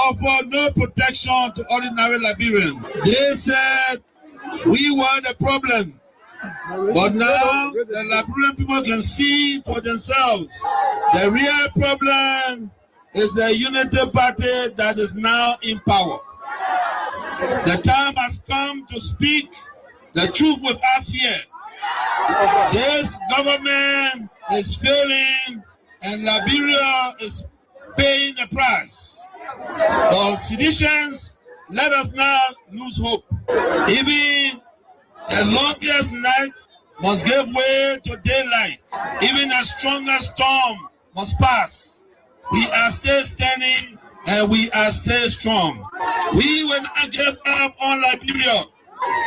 offered no protection to ordinary Liberians. They said we were the problem. But now the Liberian people can see for themselves. The real problem is the unity party that is now in power. The time has come to speak the truth without fear. This government is failing and Liberia is paying the price. But citizens, let us not lose hope. Even the longest night must give way to daylight. Even the strongest storm must pass. We are still standing and we are still strong. We will not give up on Liberia.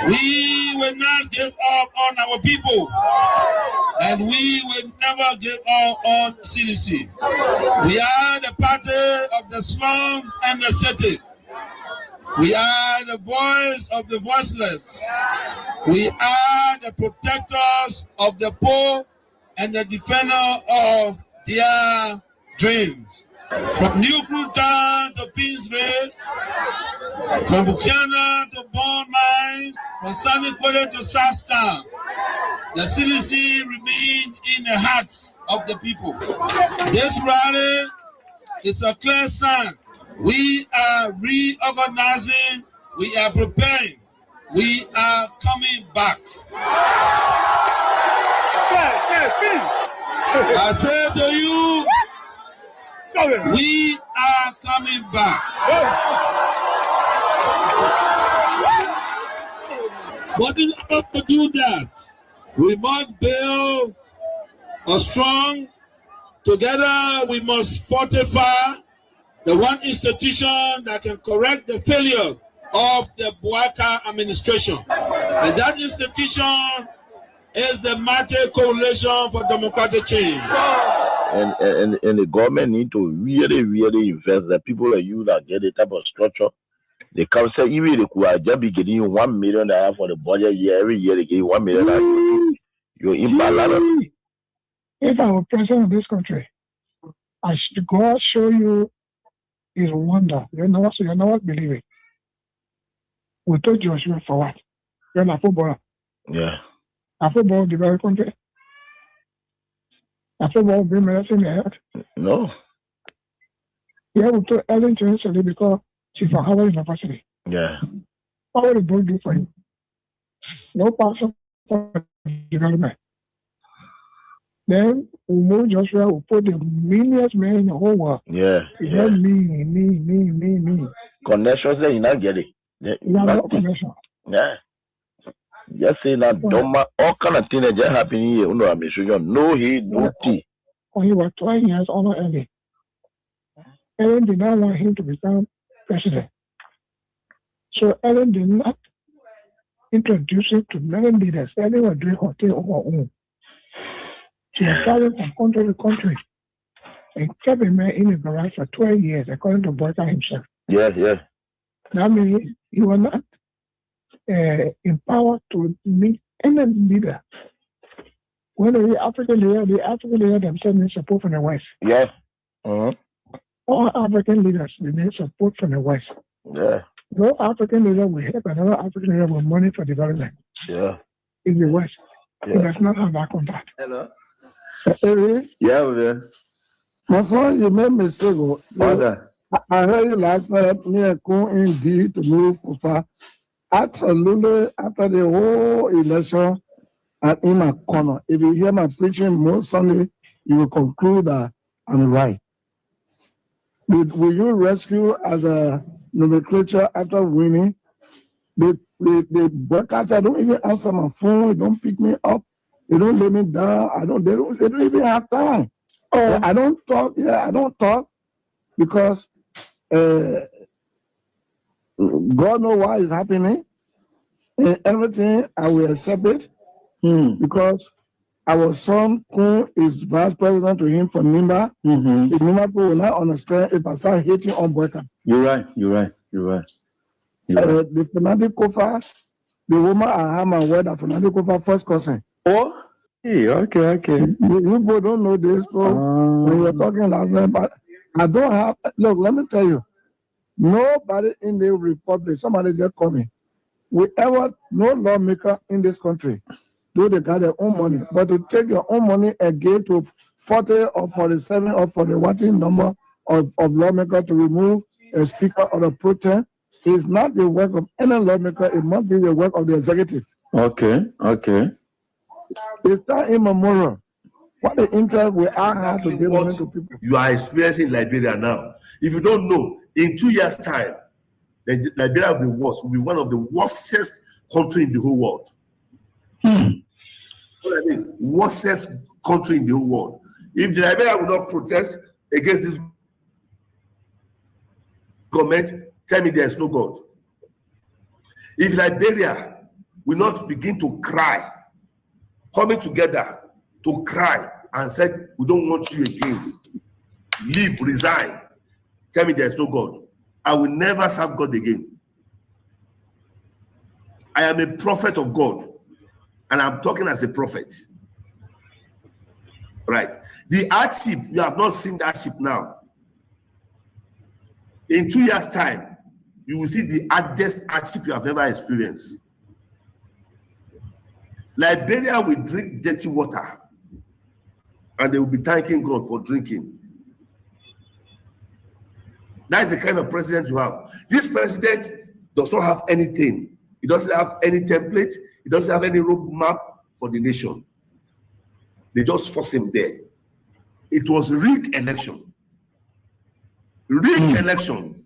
We will not give up on our people. And we will never give up on CDC. We are the party of the slums and the city. We are the voice of the voiceless. We are the protectors of the poor and the defender of their dreams. From New Cruton to Peaceville, from Buchanan to Bond Mines, from Sunny Quarter to Southtown, the CDC remains in the hearts of the people. This rally is a clear sign. We are reorganizing, we are preparing, we are coming back. I say to you, we are coming back. But in order to do that, we must build a strong, together we must fortify the one institution that can correct the failure of the Buaka administration. And that institution is the Mighty Coalition for Democratic Change. And the government need to really invest. The people like you that get the type of structure. They come say even they could just be getting you $1 million for the budget year. Every year they give you $1 million. You're in balance. If I were president of this country, I should God show you his wonder. You're not believe it. We told Joshua for what? You're a footballer. Yeah. A football the very country. A football bring medicine in the head. No. Yeah, we told Ellen to yesterday because she's from Harvard University. Yeah. What would the board do for you? No passion for development. Then we move Joshua, we put the millions men in the whole world. Yeah. It's not me. Connections there, you not get it. No connection. Yeah. Just say that all kind of things that just happen here. No he, no tea. When he was 12 years old early, Ellen did not want him to become president. So Ellen did not introduce him to many leaders. Ellen was doing her thing on her own. She was traveling from country to country and kept a man in the garage for 12 years, according to Boyka himself. Yes. That means he was not empowered to meet any leader. When the African leader themselves need support from the West. Yes. Uh-huh. All African leaders need support from the West. Yeah. No African leader will help another African leader with money for development. Yeah. In the West. Yeah. He does not have that contact. Hello. Yeah, man. My son, you made mistake. I heard you last night, me and Kun indeed to move Kufa. Absolutely, after the whole election, I'm in my corner. If you hear my preaching most Sunday, you will conclude that I'm right. Will you rescue as a nomenclature after winning? The broadcaster don't even answer my phone. They don't pick me up. They don't lay me down. They don't even have time. I don't talk. Yeah, I don't talk because God knows why it's happening. And everything I will accept it because our son Kun is vice president to him from Nimba. Mm-hmm. The Nimba people will not understand if I start hating on Boyka. You're right. The fanatic Kofa, the woman I have my word, the fanatic Kofa first cousin. Oh, yeah, okay. You people don't know this, so we were talking last night, but I don't have. Look, let me tell you, Nobody in the republic, somebody just call me. No lawmaker in this country they got their own money. But to take your own money and give to 40 or 47 or 41 number of lawmakers to remove a speaker or a protest is not the work of any lawmaker. It must be the work of the executive. Okay. It's not immemorial. What the interest we are have to give money to people. You are experiencing in Liberia now. If you don't know, in 2 years' time, Liberia will be one of the worstest country in the whole world. What I mean, worstest country in the whole world. If the Liberia will not protest against this government, tell me there is no God. If Liberia will not begin to cry, coming together to cry and said, we don't want you again, leave, resign, tell me there is no God. I will never serve God again. I am a prophet of God, and I'm talking as a prophet. Right? The hardship, you have not seen that hardship now. In 2 years' time, you will see the hardest hardship you have never experienced. Liberia will drink dirty water, and they will be thanking God for drinking. That is the kind of president you have. This president does not have anything. He doesn't have any template. He doesn't have any roadmap for the nation. They just force him there. It was rigged election. Rigged election.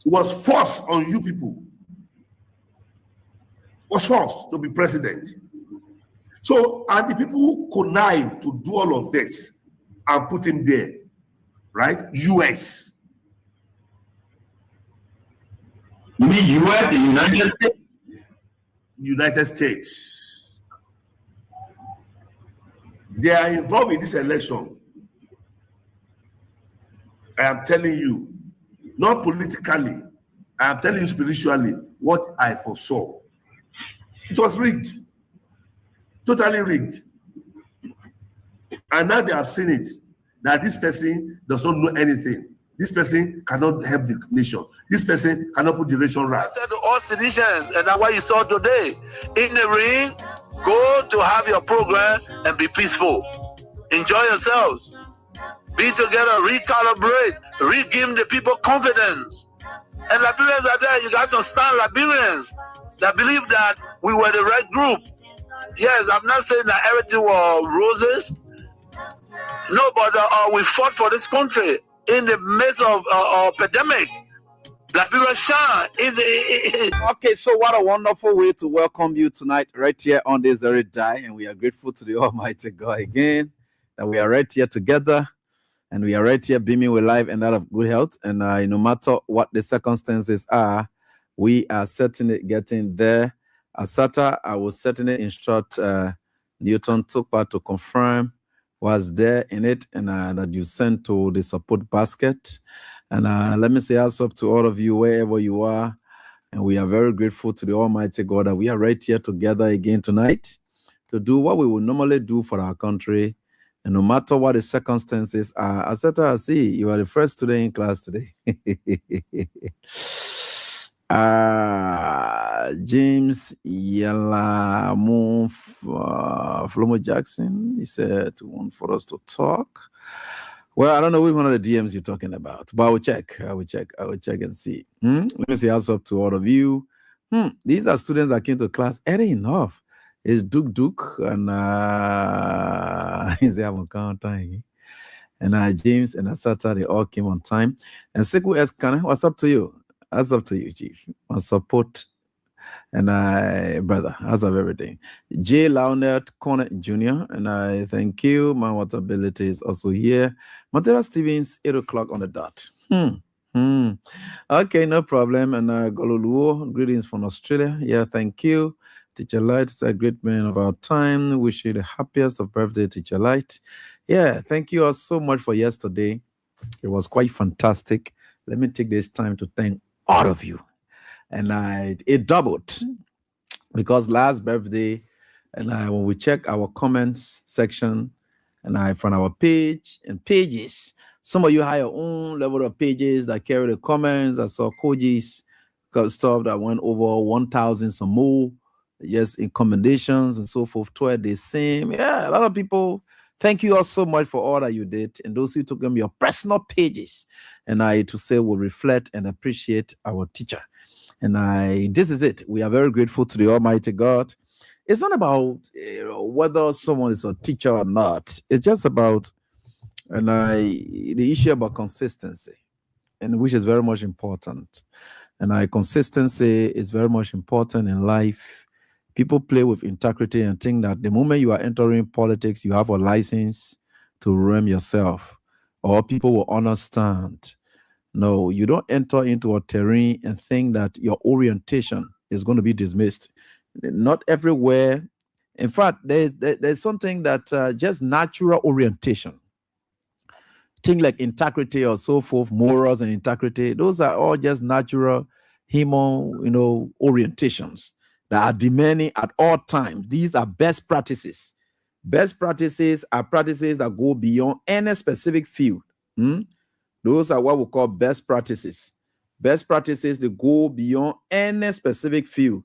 It was forced on you people. It was forced to be president. So, and the people who connived to do all of this and put him there, right? US. You mean US, the United States? United States. They are involved in this election. I am telling you, not politically, I am telling you spiritually what I foresaw. It was rigged. Totally rigged. And now they have seen it, that this person does not know anything. This person cannot help the nation. This person cannot put the nation right. I said to all citizens, and that's what you saw today. In the ring, go to have your program and be peaceful. Enjoy yourselves. Be together, recalibrate, give the people confidence. And Liberians are there. You got some sound Liberians that believe that we were the right group. Yes, I'm not saying that everything was roses. No, but we fought for this country in the midst of pandemic. Liberia shine. Okay, so what a wonderful way to welcome you tonight, right here on this very day, and we are grateful to the Almighty God again that we are right here together, and we are right here beaming with life and out of good health. And no matter what the circumstances are, we are certainly getting there. Asata, I will certainly instruct Newton Tukpa to confirm what's there in it, and that you sent to the support basket. And let me say also up to all of you, wherever you are, and we are very grateful to the Almighty God that we are right here together again tonight to do what we would normally do for our country. And no matter what the circumstances are, Asata, I see you are the first student in class today. James Yalamu Flomo Jackson, he said to want for us to talk. Well, I don't know which one of the DMs you're talking about, but I will check and see. Let me say also up to all of you. These are students that came to class early enough. It's Duke and he's there on time. And James and Asata, they all came on time. And Seku Eskana, what's up to you? That's up to you, Chief. My support and brother, as of everything. J. Launert Cornet Jr. And I thank you. My water ability is also here. Matera Stevens, 8 o'clock on the dot. Okay, no problem. And Gololuo, greetings from Australia. Yeah, thank you. Teacher Light is a great man of our time. Wish you the happiest of birthday, Teacher Light. Yeah, thank you all so much for yesterday. It was quite fantastic. Let me take this time to thank all of you. And it doubled because last birthday, and when we check our comments section and from our page and pages, Some of you have your own level of pages that carry the comments. I saw Koji's stuff that went over 1,000 some more, just in commendations and so forth. Toward the same. Yeah, a lot of people. Thank you all so much for all that you did. And those who took them your personal pages. And I to say will reflect and appreciate our teacher. And this is it. We are very grateful to the Almighty God. It's not about whether someone is a teacher or not. It's just about the issue about consistency, and which is very much important. And consistency is very much important in life. People play with integrity and think that the moment you are entering politics, you have a license to ruin yourself, or people will understand. No, you don't enter into a terrain and think that your orientation is going to be dismissed. Not everywhere. In fact, there's something that just natural orientation. Things like integrity or so forth, morals and integrity, those are all just natural human, orientations that are demanding at all times. These are best practices. Best practices are practices that go beyond any specific field. Those are what we call best practices. Best practices, they go beyond any specific field.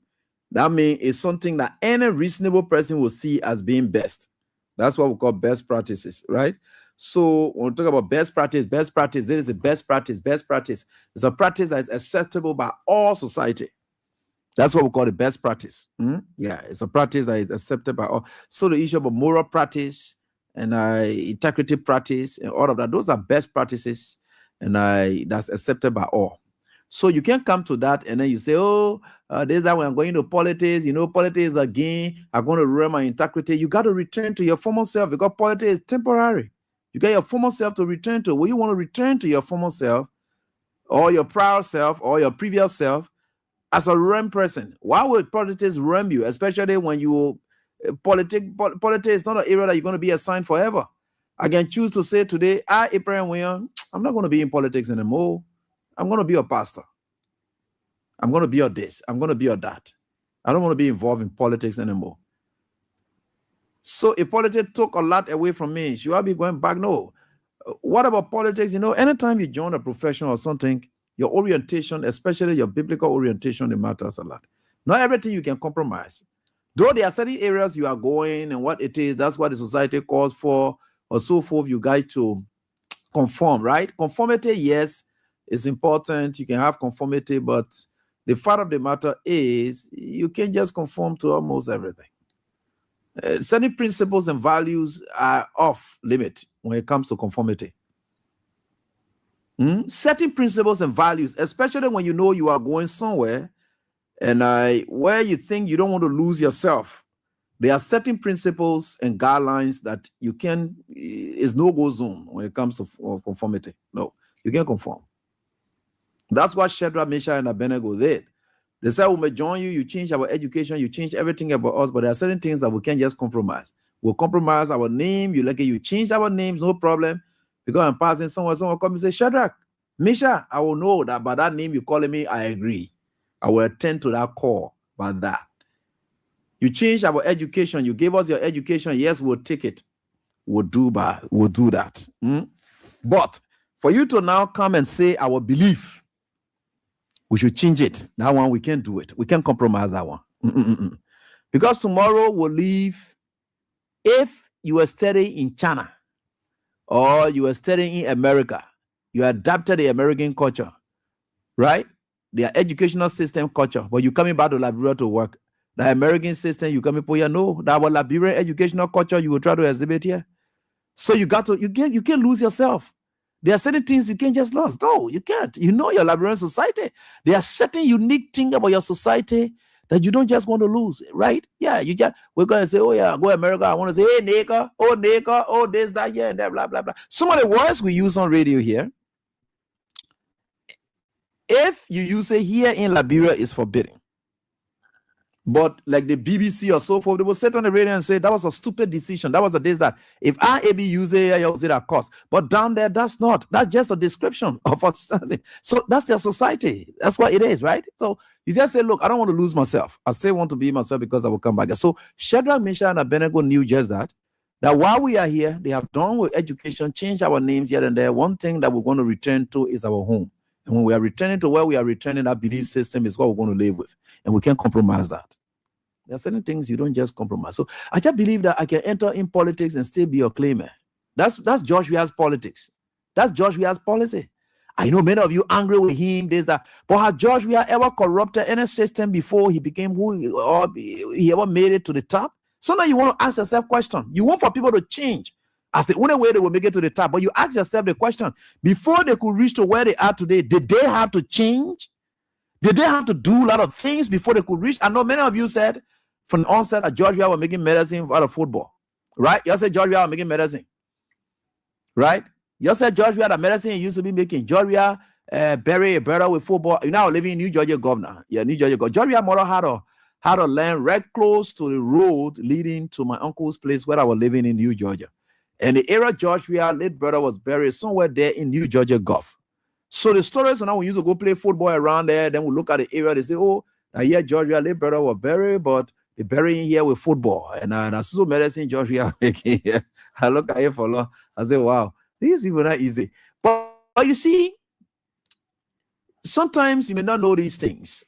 That means it's something that any reasonable person will see as being best. That's what we call best practices, right? So when we talk about best practice, this is a best practice. Best practice is a practice that is acceptable by all society. That's what we call the best practice. Yeah, it's a practice that is accepted by all. So the issue of moral practice and integrity practice and all of that, those are best practices, and that's accepted by all. So you can come to that and then you say, this is how I'm going to politics. Politics again, I'm going to ruin my integrity. You got to return to your former self because politics is temporary. You got your former self to return to. When you want to return to your former self or your prior self or your previous self as a ruined person, why would politics ruin you? Especially when you politics is not an area that you're going to be assigned forever. I can choose to say today, Godsent Wheon, I'm not going to be in politics anymore. I'm going to be a pastor. I'm going to be a this. I'm going to be a that. I don't want to be involved in politics anymore. So if politics took a lot away from me, should I be going back? No. What about politics? Anytime you join a profession or something, your orientation, especially your biblical orientation, it matters a lot. Not everything you can compromise. Though there are certain areas you are going and what it is, that's what the society calls for, or so forth, you got to conform, right? Conformity, yes, is important. You can have conformity, but the fact of the matter is you can't just conform to almost everything. Certain principles and values are off limit when it comes to conformity. Certain principles and values, especially when you are going somewhere and where you think you don't want to lose yourself, there are certain principles and guidelines that you can, is no-go zone when it comes to conformity. No, you can't conform. That's what Shadrach, Meshach, and Abednego did. They said, we may join you, you change our education, you change everything about us, but there are certain things that we can't just compromise. We'll compromise our name, you change our names, no problem. Because I'm passing somewhere, someone come and say, Shadrach, Meshach, I will know that by that name you're calling me, I agree. I will attend to that call by that. You change our education, you gave us your education, yes, we'll take it. We'll do that. But for you to now come and say our belief, we should change it. That one, we can't do it. We can't compromise that one. Because tomorrow we'll leave. If you are studying in China or you are studying in America, you adapted the American culture, right? Their educational system culture, but you coming back to Liberia to work. The American system, you coming here, no, that our Liberian educational culture you will try to exhibit here. So you can't lose yourself. There are certain things you can't just lose. No, you can't. Your Liberian society. There are certain unique things about your society that you don't just want to lose, right? Yeah, we're going to say, oh yeah, go America. I want to say, hey, nigga, oh, this, that, yeah, and that, blah, blah, blah. Some of the words we use on radio here, if you use it here in Liberia, is forbidden. But like the BBC or so forth, they will sit on the radio and say, that was a stupid decision. That was a this, that. If I use it, I use it at cost. But down there, that's not. That's just a description of a society. So that's their society. That's what it is, right? So you just say, look, I don't want to lose myself. I still want to be myself because I will come back. So Shadrach, Meshach, and Abednego knew just that. That while we are here, they have done with education, changed our names here and there. One thing that we're going to return to is our home. And when we are returning to where we are returning, that belief system is what we're going to live with. And we can't compromise that. There are certain things you don't just compromise. So I just believe that I can enter in politics and still be a claimer. That's George Weah's politics. That's George Weah's policy. I know many of you angry with him, this, that. But has George Weah ever corrupted any system before he became who he ever made it to the top? So now you want to ask yourself a question. You want for people to change as the only way they will make it to the top. But you ask yourself the question, before they could reach to where they are today, did they have to change? Did they have to do a lot of things before they could reach? I know many of you said from the onset that George Weah was making medicine out of football. Right? You said George Weah was making medicine. Right? You said George Weah, the medicine he used to be making. George Weah buried a brother with football. You now living in New Georgia governor. Yeah, New Georgia governor. George Weah mother had a land right close to the road leading to my uncle's place where I was living in New Georgia. And the area George Weah's late brother was buried somewhere there in New Georgia Gulf. So the stories now we used to go play football around there. Then we look at the area. They say, oh, now here George Weah's late brother was buried, but they buried him here with football. And that's so medicine George Weah making here. I look at it for long. I say, wow, this is even not easy. But you see, sometimes you may not know these things.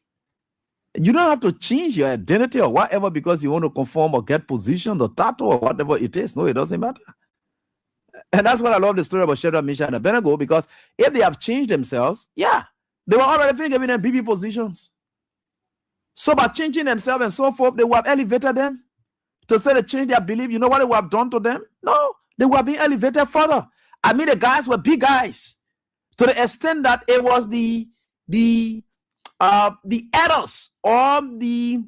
You don't have to change your identity or whatever because you want to conform or get position or title or whatever it is. No, it doesn't matter. And that's what I love the story about Shadrach, Meshach, and Abednego, because if they have changed themselves, yeah, they were already given them BB positions. So by changing themselves and so forth, they would have elevated them to say they change their belief. You know what they would have done to them? No, they would have been elevated further. I mean, the guys were big guys to the extent that it was the elders or the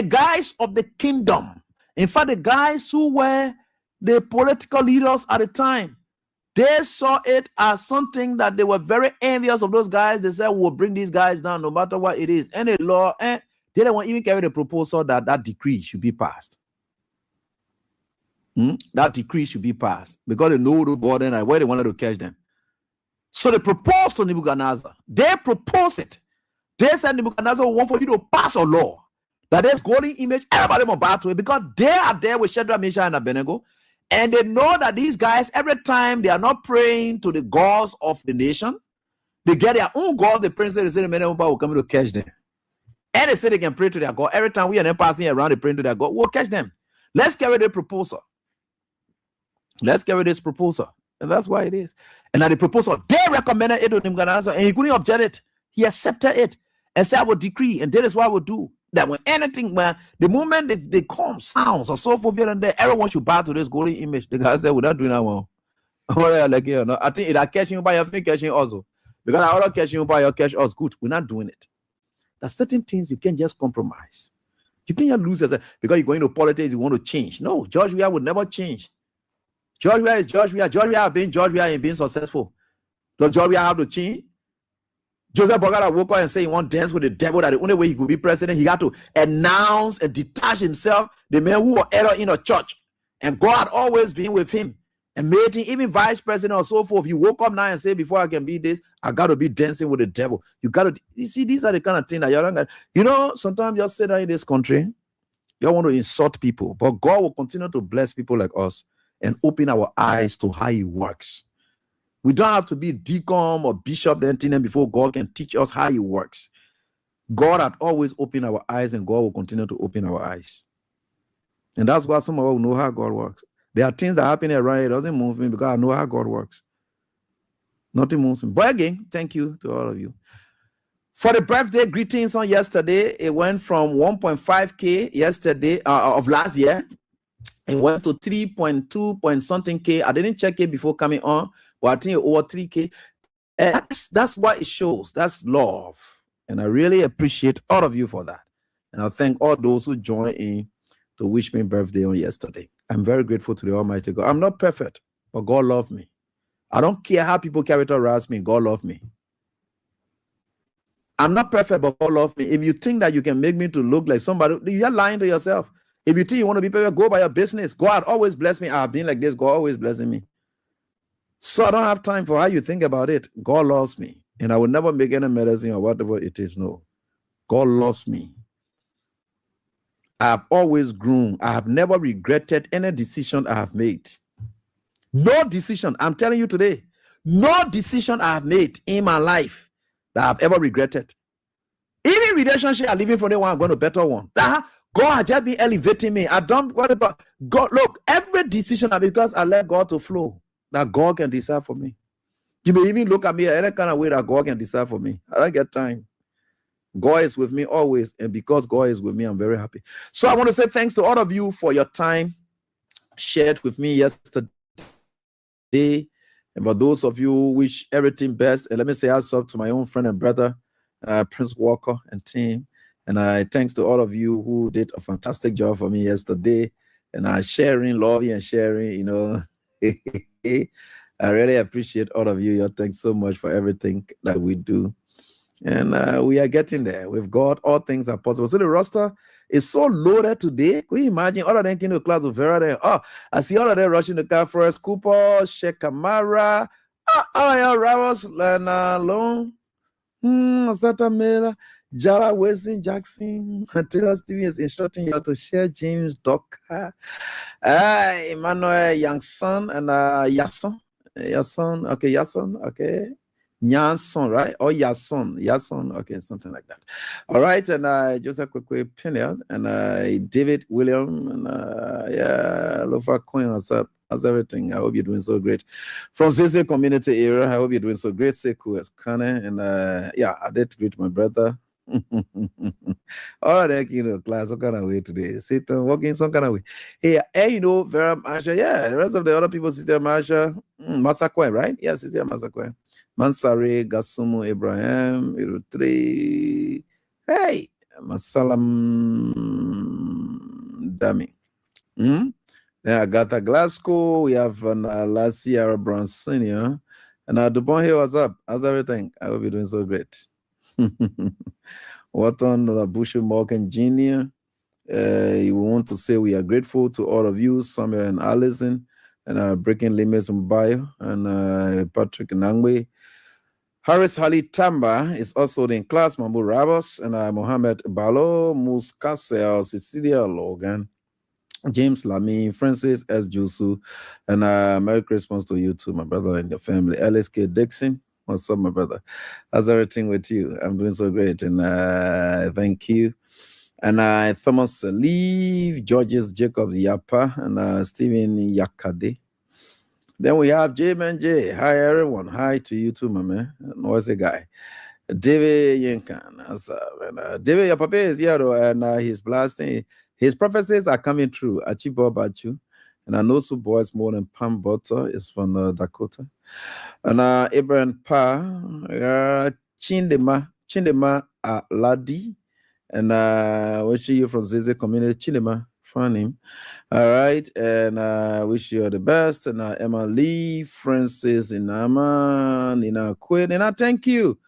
guys of the kingdom. In fact, the guys who were the political leaders at the time, they saw it as something that they were very envious of those guys. They said, we'll bring these guys down no matter what it is. And the law, and they didn't even carry the proposal that decree should be passed. That decree should be passed because they know the border and where they wanted to catch them. So they proposed to Nebuchadnezzar. They proposed it. They said Nebuchadnezzar want for you to pass a law that there's golden image, everybody must bow to it because they are there with Shadrach, Meshach, and Abednego. And they know that these guys, every time they are not praying to the gods of the nation, they get their own God. The prince they say the men will come to catch them. And they say they can pray to their God. Every time we are then passing around, they praying to their God, we'll catch them. Let's carry the proposal. Let's carry this proposal. And that's why it is. And at the proposal, they recommended it to Nebuchadnezzar, and he couldn't object it. He accepted it and said, I will decree, and that is what I will do. That when anything, man, the moment they come, sounds or so forth, and there, everyone should bow to this golden image. The guy said, we're not doing that one. I think it catching you by your thing, catching also. Because I want to catch you by your catch us. Good. We're not doing it. There's certain things you can't just compromise. You can't lose yourself because you're going to politics, you want to change. No, George Weah would never change. George Weah is George Weah. George Weah has been George Weah in being successful. Does George Weah have to change? Joseph Bogata woke up and said he wants to dance with the devil, that the only way he could be president, he had to announce and detach himself, the man who was elder in a church. And God had always been with him and made him even vice president or so forth. You woke up now and say, before I can be this, I got to be dancing with the devil. You got to, you see, these are the kind of things that you're not, you know, sometimes you sit down in this country, you want to insult people, but God will continue to bless people like us and open our eyes to how he works. We don't have to be deacon or bishop then before God can teach us how he works. God had always opened our eyes, and God will continue to open our eyes. And that's why some of us know how God works. There are things that happen around here, it doesn't move me because I know how God works. Nothing moves me. But again, thank you to all of you. For the birthday greetings on yesterday, it went from 1.5K yesterday of last year. It went to 3.2 point something K. I didn't check it before coming on, but I think over 3K. That's what it shows. That's love. And I really appreciate all of you for that. And I thank all those who joined in to wish me birthday on yesterday. I'm very grateful to the Almighty God. I'm not perfect, but God loved me. I don't care how people characterize me. God loved me. I'm not perfect, but God loved me. If you think that you can make me to look like somebody, you're lying to yourself. If you think you want to be perfect, go by your business. God always bless me. I've been like this. God always blessing me. So I don't have time for how you think about it. God loves me. And I will never make any medicine or whatever it is. No. God loves me. I have always grown. I have never regretted any decision I have made. No decision, I'm telling you today, no decision I have made in my life that I've ever regretted. Even relationship I'm living from the one, I'm going to better one. God has just been elevating me. I don't worry about God. Look, every decision because I let God to flow, that God can decide for me. You may even look at me any kind of way that God can decide for me. I don't get time. God is with me always, and because God is with me, I'm very happy. So I want to say thanks to all of you for your time shared with me yesterday. And for those of you who wish everything best, and let me say also to my own friend and brother, Prince Walker and team. And thanks to all of you who did a fantastic job for me yesterday. And sharing, loving, and sharing, you know. I really appreciate all of you. Thanks so much for everything that we do. And we are getting there. With God, all things are possible. So the roster is so loaded today. Can you imagine all of them in the class of Vera there? Oh, I see all of them rushing the car for us. Cooper, Sheikh Kamara, Ramos, Lana Long, Sata Mela, Jara Wilson Jackson. Taylor Stevens is instructing you to share James Docker, Emmanuel Youngson, and Yason. Yason, okay. Nyanson, right? Or Yason, okay, something like that. All right, and Joseph Kwekwe Pinion, and David William, and Lofa Queen, what's up? How's everything? I hope you're doing so great. From Zeze community area, I hope you're doing so great. Seku as Kane, and I did greet my brother. All right, class, some kind of way today. Sit walking some kind of way. Hey, Vera Masha, the rest of the other people, Sister Masha, Masakwe, right? Yes, Sister Masakwe. Mansari, Gasumu, Ibrahim, Irutri. Hey, Masalam Dami. Then Agatha Glasgow, we have Lassie Brown Senior. And Dupont here, what's up? How's everything? I hope you're doing so great. Wharton Bushy Morgan Jr. We want to say we are grateful to all of you, Samuel and Allison, and Breaking Limits in Bio, and Patrick Nangwe. Harris Hali Tamba is also in class, Mambu Rabos, and Mohammed Balo, Muskasel, Cecilia Logan, James Lamy, Francis S. Jusu, and Merry Christmas to you too, my brother and your family. LSK Dixon, what's up, my brother? How's everything with you? I'm doing so great, and thank you. And Thomas Leave, Georges Jacobs Yapa, and Stephen Yakade. Then we have J-Man J. Hi, everyone. Hi to you too, my man. What's the guy? David Yenkan. And David, your papa is here, though, and he's blasting. His prophecies are coming true. Achibo Bachu. And I know some boys more than Pam Butter is from Dakota. And Abraham Pa, Chindema Ladi. And wishing you from Zeze community, Chindema. Fun name. All right, and I wish you all the best. And Emma Lee, Francis, Inama, Nina Quinn, and I thank you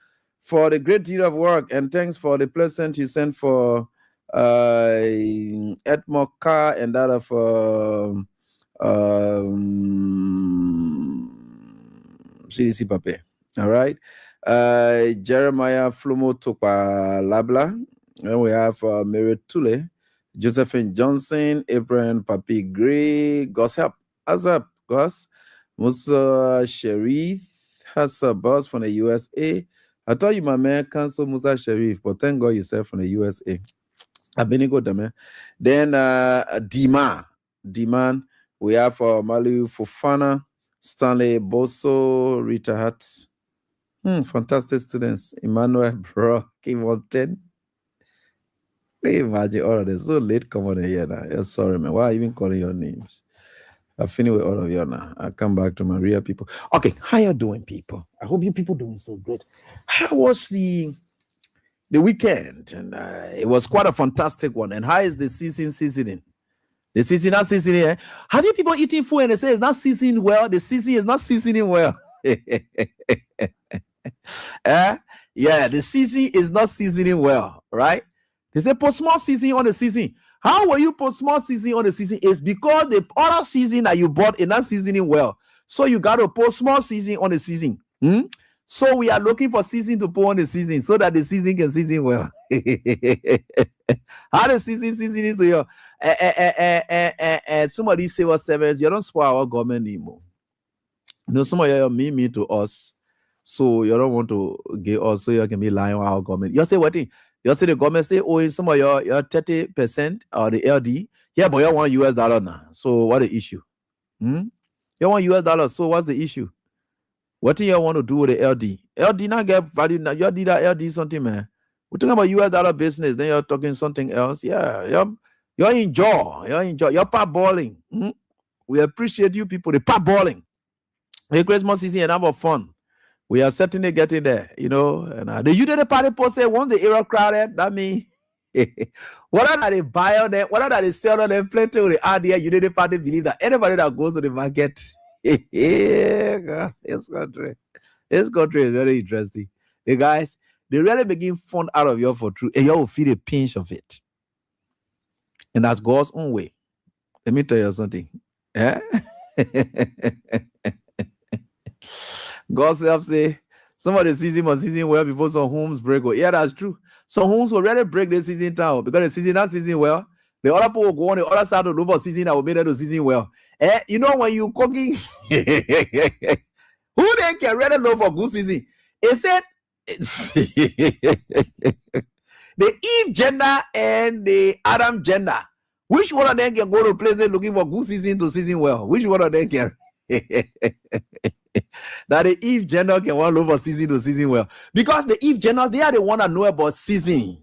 for the great deal of work, and thanks for the present you sent for Edmond Carr and that of CDC Pape. All right, Jeremiah Flumo Topa Labla, and we have Mary Tule. Josephine Johnson, Abraham Papi Gray, Gus help. How's up, Gus? Musa Sharif, Hassa Boss from the USA. I thought you, my man, cancel Musa Sharif, but thank God you said from the USA. I've been good, man. Then Diman, we have Malu Fofana, Stanley Boso, Rita Hutz. Fantastic students. Emmanuel Bro, Kim Walton. Imagine all of this. So late come on here now. Yeah, sorry, man. Why are you even calling your names? I finish with all of you now. I come back to my real people. Okay, how you doing, people? I hope you people doing so great. How was the weekend? And it was quite a fantastic one. And how is the seasoning? The season not seasoning. Eh? Have you people eating food and they say it's not seasoning well? The season is not seasoning well. Yeah, the season is not seasoning well, right? They say put small seasoning on the season. How will you put small seasoning on the season? It's because the other season that you bought is not seasoning well. So you got to put small seasoning on the season. So we are looking for season to put on the season so that the season can season well. How the season is to your some of these civil servants, you don't spoil our government anymore. No, some of you mean to us. So you don't want to give us so you can be lying on our government. You say what thing? You say the government say owing some of your 30% or the LD. Yeah, but you want US dollar now. So what the issue? You want US dollar. So what's the issue? What do you want to do with the LD? LD not get value now. You did that LD something, man. We're talking about US dollar business. Then you're talking something else. Yeah, you're enjoy. You're parballing. We appreciate you people. The parballing. The Christmas season and have a fun. We are certainly getting there, you know. And the youth of the party post say once the era crowded, that means what are they buy on them? What are they sell on them? Plenty of the idea. You the party believe that anybody that goes to the market, God, this country is very interesting. The guys, they really begin fun out of you for truth, and you will feel a pinch of it, and that's God's own way. Let me tell you something. Yeah. God say some of the season must season well before some homes break. Yeah, that's true. Some homes will really break the season down because the season not season well. The other people will go on the other side of the over season that will make them to season well. You know when you cooking, who they can really know for good season? It said the Eve gender and the Adam gender. Which one of them can go to places looking for good season to season well? Which one of them can? That the Eve gender can one over season to season well, because the Eve genders, they are the one that know about seasoning.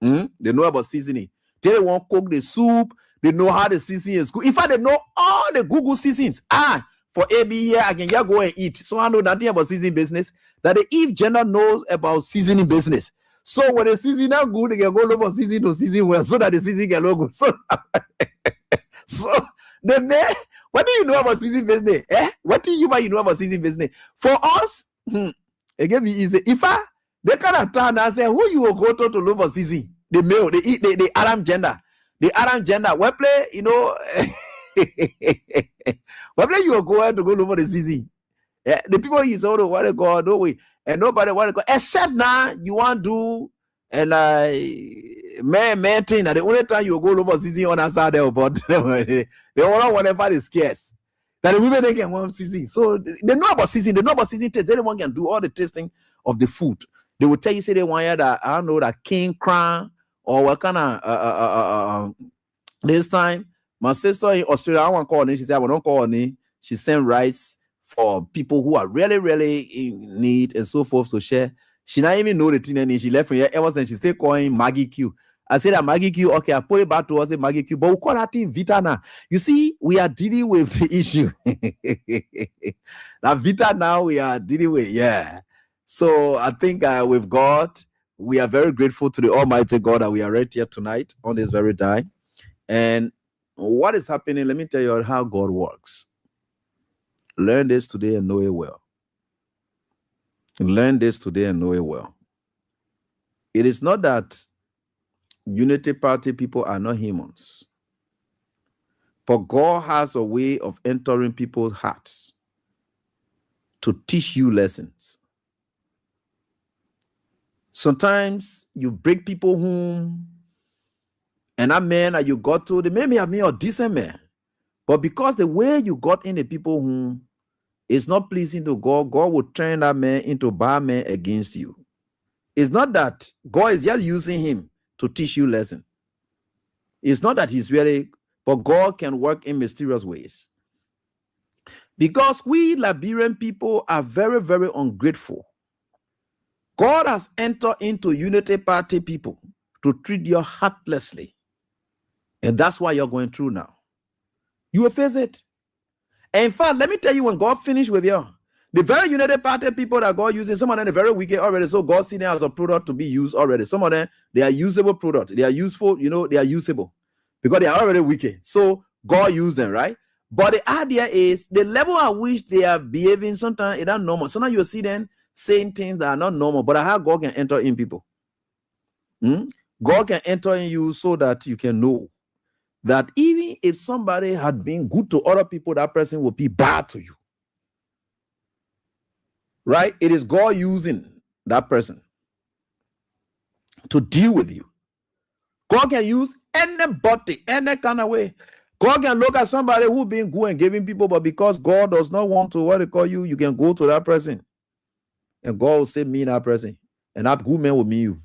They know about seasoning. They want to cook the soup. They know how the seasoning is good. In fact, they know all the Google seasons. For AB here, I can just go and eat. So I know nothing about seasoning business. That the Eve gender knows about seasoning business. So when the season are good, they can go over season to season well, so that the season can look good. So the man. What do you know about season business? What do you know about season business? For us, it can be easy. If they kind of turn and say, who you will go to look for season? The male, the Adam gender. The Adam gender. What play, you know, what play you will go out to go look for the season? The people you saw the want to go, no way. And nobody want to go. Except now, you want to do, and man thing that the only time you go over season on that side there, but they all whatever is scarce. That the women they get one season. So they know about season, they know about season taste. They don't want to do all the tasting of the food. They will tell you, say they want that, I don't know, that king crown or what kind of this time. My sister in Australia, I want to call her. She said, I will not call her name. She sent rice for people who are really, really in need and so forth to share. She not even know the thing, and she left from here ever since. She still calling Maggie Q. I said that Maggie Q, okay, I put it back to us, Maggie Q, but we call that thing Vita now. You see, we are dealing with the issue. Now, Vita now we are dealing with, yeah. So I think with God, we are very grateful to the Almighty God that we are right here tonight on this very day. And what is happening, let me tell you how God works. Learn this today and know it well. Learn this today and know it well. It is not that Unity Party people are not humans, but God has a way of entering people's hearts to teach you lessons. Sometimes you break people home, and that man that you got to, they may have been a decent man, but because the way you got in the people home is not pleasing to God, God will turn that man into a bad man against you. It's not that God is just using him to teach you lesson. It's not that he's really, but God can work in mysterious ways. Because we Liberian people are very, very ungrateful. God has entered into Unity Party people to treat you heartlessly. And that's why you're going through now. You will face it. And in fact, let me tell you, when God finished with you, the very United Party people that God using, some of them are very wicked already, so God seen them as a product to be used already. Some of them, they are usable product. They are useful, you know, they are usable because they are already wicked. So God used them, right? But the idea is the level at which they are behaving, sometimes it's not normal. Sometimes you see them saying things that are not normal, but how God can enter in people. God can enter in you so that you can know that even if somebody had been good to other people, that person will be bad to you. Right? It is God using that person to deal with you. God can use anybody, any kind of way. God can look at somebody who been good and giving people, but because God does not want to, what they call you, you can go to that person. And God will say, me that person. And that good man will mean you.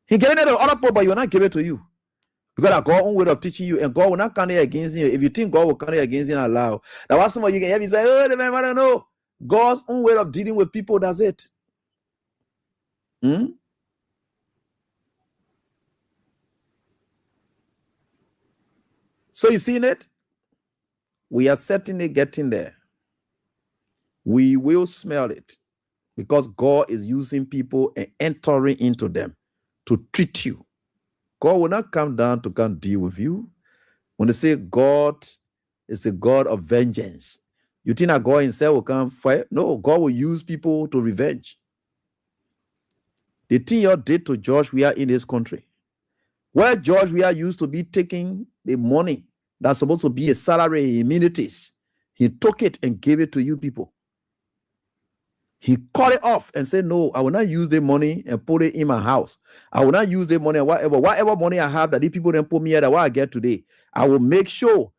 He gave it to other people, but he will not give it to you. Because that's God's own way of teaching you, and God will not come against you. If you think God will come against you and allow, that's why some of you can hear me say, oh, the man, I don't know. God's own way of dealing with people, that's it. So you seen it? We are certainly getting there. We will smell it because God is using people and entering into them to treat you. God will not come down to come deal with you. When they say God is a God of vengeance, you think that God himself will come fight? No, God will use people to revenge. The thing you did to George Weah in this country, where George Weah used to be taking the money that's supposed to be a salary in amenities, he took it and gave it to you people. He cut it off and said, no, I will not use the money and put it in my house. I will not use the money, whatever money I have that these people then put me at what I get today, I will make sure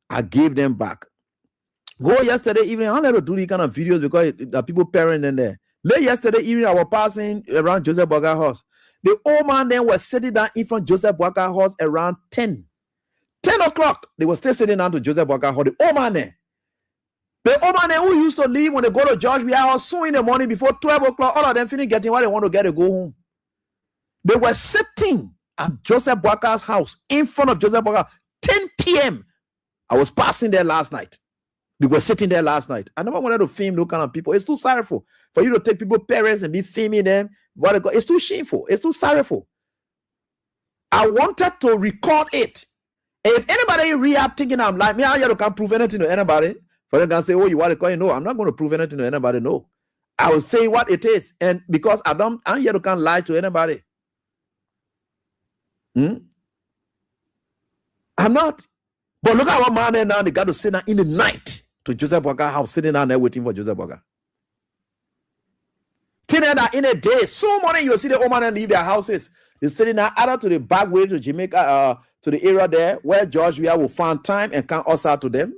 I give them back. Go yesterday evening, I don't let to do these kind of videos because the people parent in there. Late yesterday evening, I was passing around Joseph Boga's house. The old man then was sitting down in front of Joseph Boga's house around 10 o'clock. They were still sitting down to Joseph Boga's house. The old man there. The old man who used to leave when they go to George Weah House soon in the morning before 12 o'clock, all of them finish getting what they want to get to go home. They were sitting at Joseph Boga's house in front of Joseph Boga, 10 p.m. I was passing there last night. They were sitting there last night. I never wanted to film those kind of people. It's too sorrowful for you to take people's parents and be filming them. It's too shameful. It's too sorrowful. I wanted to record it. If anybody react thinking I'm like me, I can't prove anything to anybody. For them to say, oh, you want to call it? No, I'm not going to prove anything to anybody. No. I will say what it is. And because I'm here to can't lie to anybody. I'm not. But look at what man there now, they got to sit down in the night to Joseph Boga's house, sitting down there waiting for Joseph Boga. Thinking that in a day, so morning you'll see the old man and leave their houses. They're sitting down either to the back way to Jamaica, to the area there where George Weah will find time and come us out to them.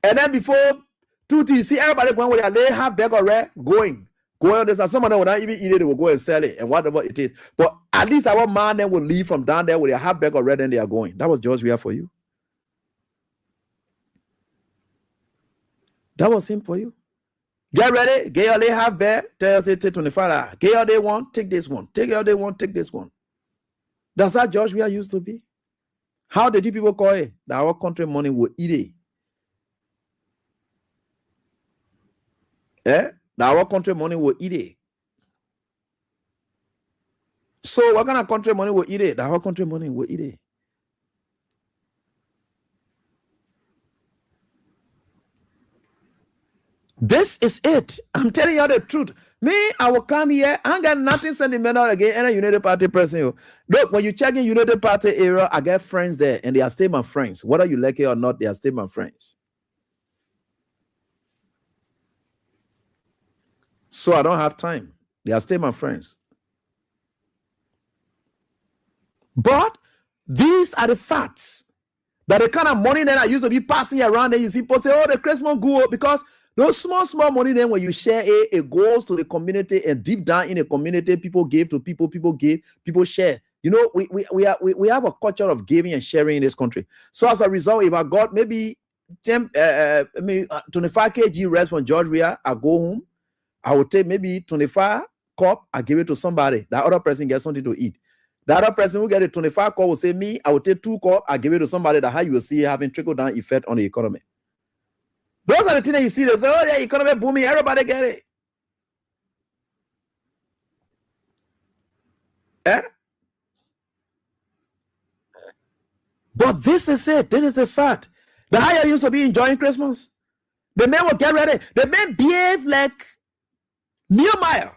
And then before 2 you see everybody going where they have bag or rare going on this. And some of them will not even eat it, they will go and sell it and whatever it is. But at least our man then will leave from down there where they have bag or red and they are going. That was George Weah for you. That was him for you. Get ready, get your day half bag, tell us it take 25. Get your day one, take this one. Take your day one, take this one. That's how George Weah used to be. How did you people call it? That our country money will eat it. That our country money will eat it. So what kind of country money will eat it? That our country money will eat it. This is it. I'm telling you the truth. Me, I will come here. I ain't got nothing sentimental again. Any United Party person. Look, when you check in United Party area, I get friends there, and they are still my friends. Whether you like it or not, they are still my friends. So I don't have time. They are still my friends. But these are the facts. That the kind of money that I used to be passing around, and you see people say, oh, the Christmas go, because those small money then when you share it goes to the community, and deep down in the community, people give to people, people share. You know, we have a culture of giving and sharing in this country. So as a result, if I got maybe 25 kg rest from George Weah, I go home. I will take maybe 25 cup, I give it to somebody. That other person gets something to eat. The other person who get a 25 cup will say, me, I will take 2 cup, I give it to somebody. That how you will see having trickle-down effect on the economy. Those are the things that you see. They say, oh, yeah, economy booming, everybody get it. But this is it. This is the fact. The higher used to be enjoying Christmas. The men will get ready. The men behave like Nehemiah.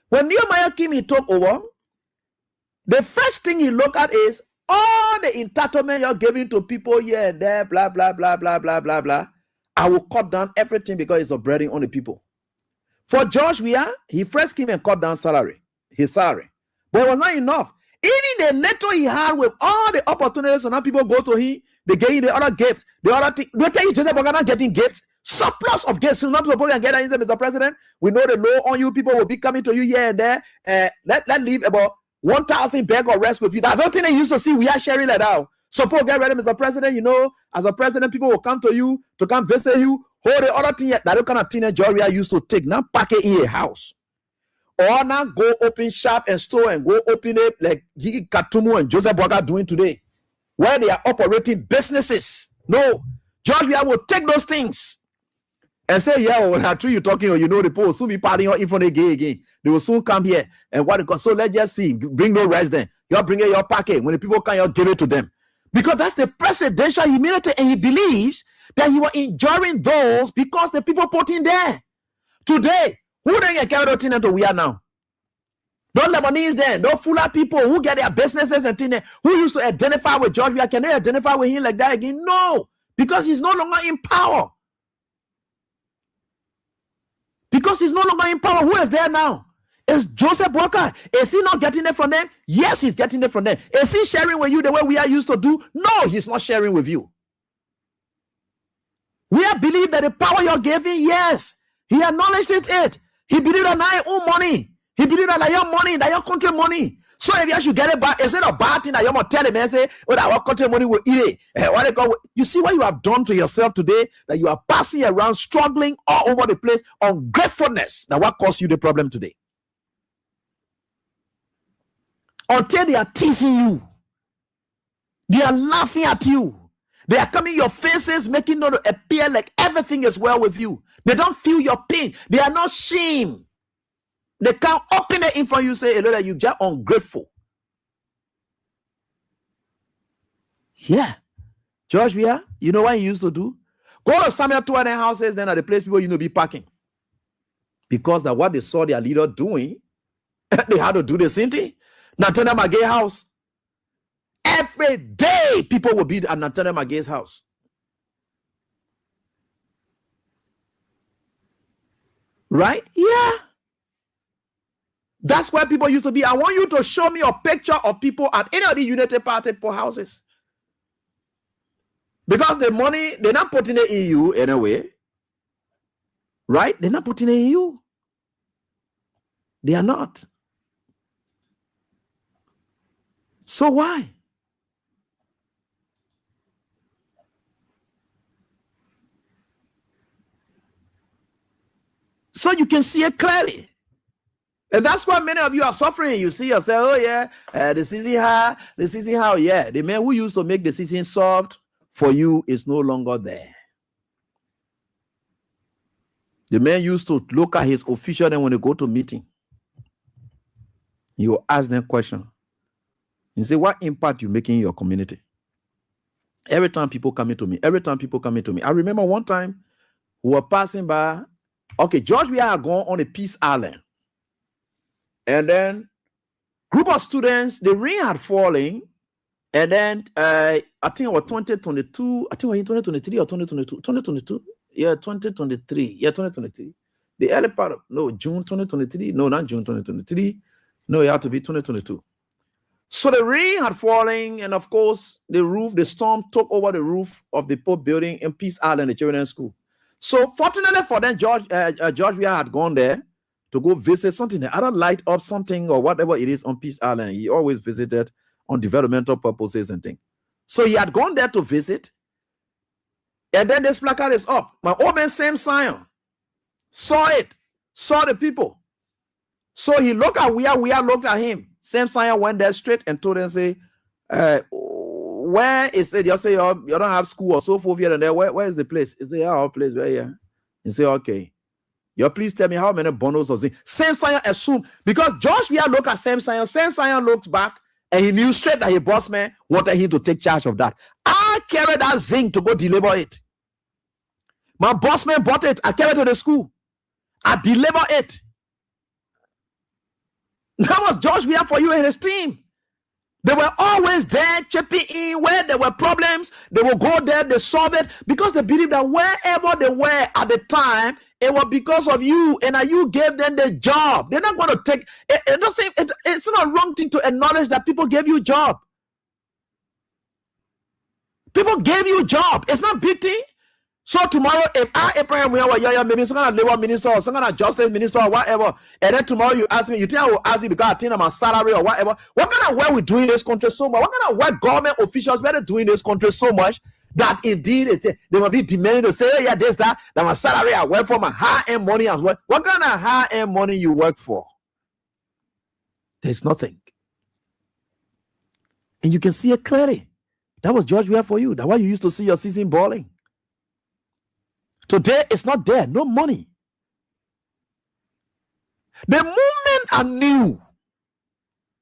When Nehemiah came, he took over. The first thing he looked at is all the entitlement you're giving to people here and there, blah, blah, blah, blah, blah, blah, blah. I will cut down everything because it's a burden on the people. For George Weah, he first came and cut down his salary. But it was not enough. Even the little he had with all the opportunities, so now people go to him, they get him the other gift, the other thing. They tell you Joseph Boakai not getting gifts, surplus of gifts. So not people can get that inside, Mr. President. We know the law on you, people will be coming to you here and there. Let leave about 1,000 bag of rest with you. I don't think they used to see we are sharing like that. Suppose get ready, Mr. President. You know, as a president, people will come to you to come visit you. Hold the other thing that kind of thing that George Weah used to take. Now pack it in a house. Or now go open shop and store and go open it like Gigi Katumu and Joseph Boakai doing today, where they are operating businesses. No, George Weah will take those things and say, yeah, well, how true you talking, or you know the people will soon be partying in front of the again. They will soon come here and what it costs. So let's just see, bring no rest then. You're bringing your packet. When the people come, you'll give it to them. Because that's the presidential humility, and he believes that you are enjoying those because the people put in there. Today, who then get carried out into we are now? Don't Lebanese there, don't Fuller people who get their businesses and things who used to identify with George Weah. Can they identify with him like that again? No, because he's no longer in power. Because he's no longer in power. Who is there now? It's Joseph Boakai. Is he not getting it from them? Yes, he's getting it from them. Is he sharing with you the way we are used to do? No, he's not sharing with you. We have believed that the power you're giving, yes, he acknowledged it. He believed that now your own money. He believed that your money, that your country money. So if you should get it back, is it a bad thing that you're going to tell him and say, well, our country money will eat it? You see what you have done to yourself today, that you are passing around, struggling all over the place on gratefulness. Now, what caused you the problem today? Until they are teasing you, they are laughing at you, they are coming your faces, making it appear like everything is well with you. They don't feel your pain. They are not shame. They can't open it in for you, say, that you just ungrateful. Yeah. George Weah, you know what he used to do? Go to Samuel 2 houses, then at the place people be parking. Because that what they saw their leader doing, they had to do the same thing. Nathaniel Magay house. Every day, people will be at Nathaniel Magay's house. Right? Yeah. That's where people used to be. I want you to show me a picture of people at any of the United Party houses. Because the money, they're not putting it in you anyway. Right? They're not putting it in you. They are not. So why? So you can see it clearly. And that's why many of you are suffering. You see yourself, oh yeah, this is how, yeah. The man who used to make decisions soft for you is no longer there. The man used to look at his official and when they go to meeting, he will ask them questions. You say, what impact you making in your community? Every time people coming to me. I remember one time we were passing by. Okay, George Weah had gone on a Peace Island. And then group of students, the rain had fallen. And then I think it was 2022. I think it was in 2023 or 2022. 2022. Yeah, 2023. Yeah, 2023. The early part of June 2023. No, not June 2023. No, it had to be 2022. So the rain had fallen, and of course, the storm took over the roof of the Pope building in Peace Island, the children's school. So fortunately for them, George Weah had gone there to go visit something, the other light up something or whatever it is on Peace Island. He always visited on developmental purposes and things. So he had gone there to visit, and then this placard is up. My old man, Sam Sion, saw it, saw the people. So he looked at Weah looked at him. Sam Sion went there straight and told them, say, where is it? You say, you don't have school or so forth here and there. Where is the place? He say, our place right here. He say, okay. You please tell me how many bundles of zinc. Sam Sion assumed, because George Weah looked at Sam Sion looked back and he knew straight that his boss man wanted him to take charge of that. I carried that zinc to go deliver it. My boss man bought it. I carried it to the school. I deliver it. That was George Weah for you and his team. They were always there chipping in where there were problems. They will go there, they solve it, because they believe that wherever they were at the time, it was because of you, and that you gave them the job. They're not going to take it. It's not a wrong thing to acknowledge that people gave you a job. People gave you a job. It's not a big thing. So tomorrow, if I Abraham maybe some kind of labor minister or some kind of justice minister or whatever, and then tomorrow you ask me, you think I will ask you because I think I'm a salary or whatever. What kind of work we doing in this country so much? What kind of work government officials better doing in this country so much that indeed they will be demanding to say, oh, yeah, this, that my salary I work for, my high-end money as well. What kind of high-end money you work for? There's nothing. And you can see it clearly. That was George Weah for you. That's why you used to see your season balling. Today, it's not there. No money. The moment I knew,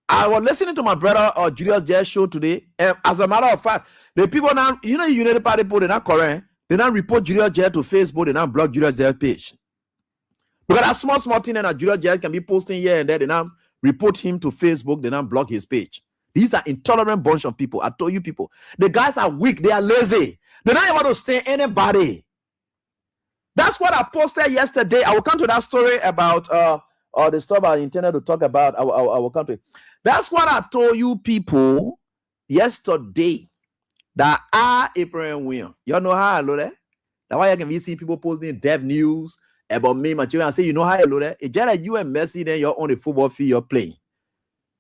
I was listening to my brother Julius J's show today. And as a matter of fact, the people now, the United Party people, they're not correct. They now report Julius J to Facebook. They now block Julius J's page. Because that small thing that Julius J can be posting here and there, they now report him to Facebook. They now block his page. These are intolerant bunch of people. I told you people. The guys are weak. They are lazy. They're not able to stand anybody. That's what I posted yesterday. I will come to that story about the stuff I intended to talk about our country. That's what I told you people yesterday. That Abraham Wheon. Y'all know how I know that? That's why you can be seeing people posting dev news about me, my children. I say, you know how I know that? It's just like you and Messi, then you're on the football field, you're playing.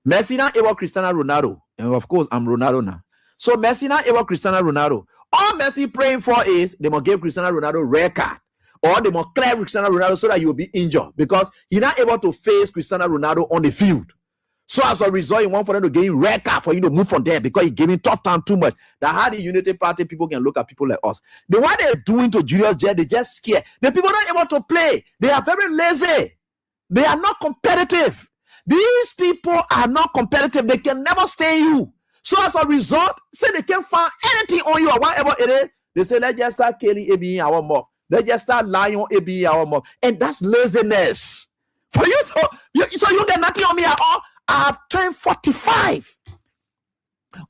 Messi now ever Cristiano Ronaldo. And of course, I'm Ronaldo now. So Messi now ever Cristiano Ronaldo. All Messi praying for is they must give Cristiano Ronaldo red card. Or they must clear Cristiano Ronaldo so that you will be injured. Because he's not able to face Cristiano Ronaldo on the field. So as a result, you want for them to give him red card for you to move from there because he's giving tough time too much. That's how the Unity Party people can look at people like us. The what they're doing to Julius J, they just scared. The people not able to play. They are very lazy. They are not competitive. These people are not competitive. They can never stay you. So as a result, say they can find anything on you or whatever it is. They say, let's just start killing AB our more. Let's just start lying on AB our more. And that's laziness. For you to, so you get nothing on me at all. I have turned 45.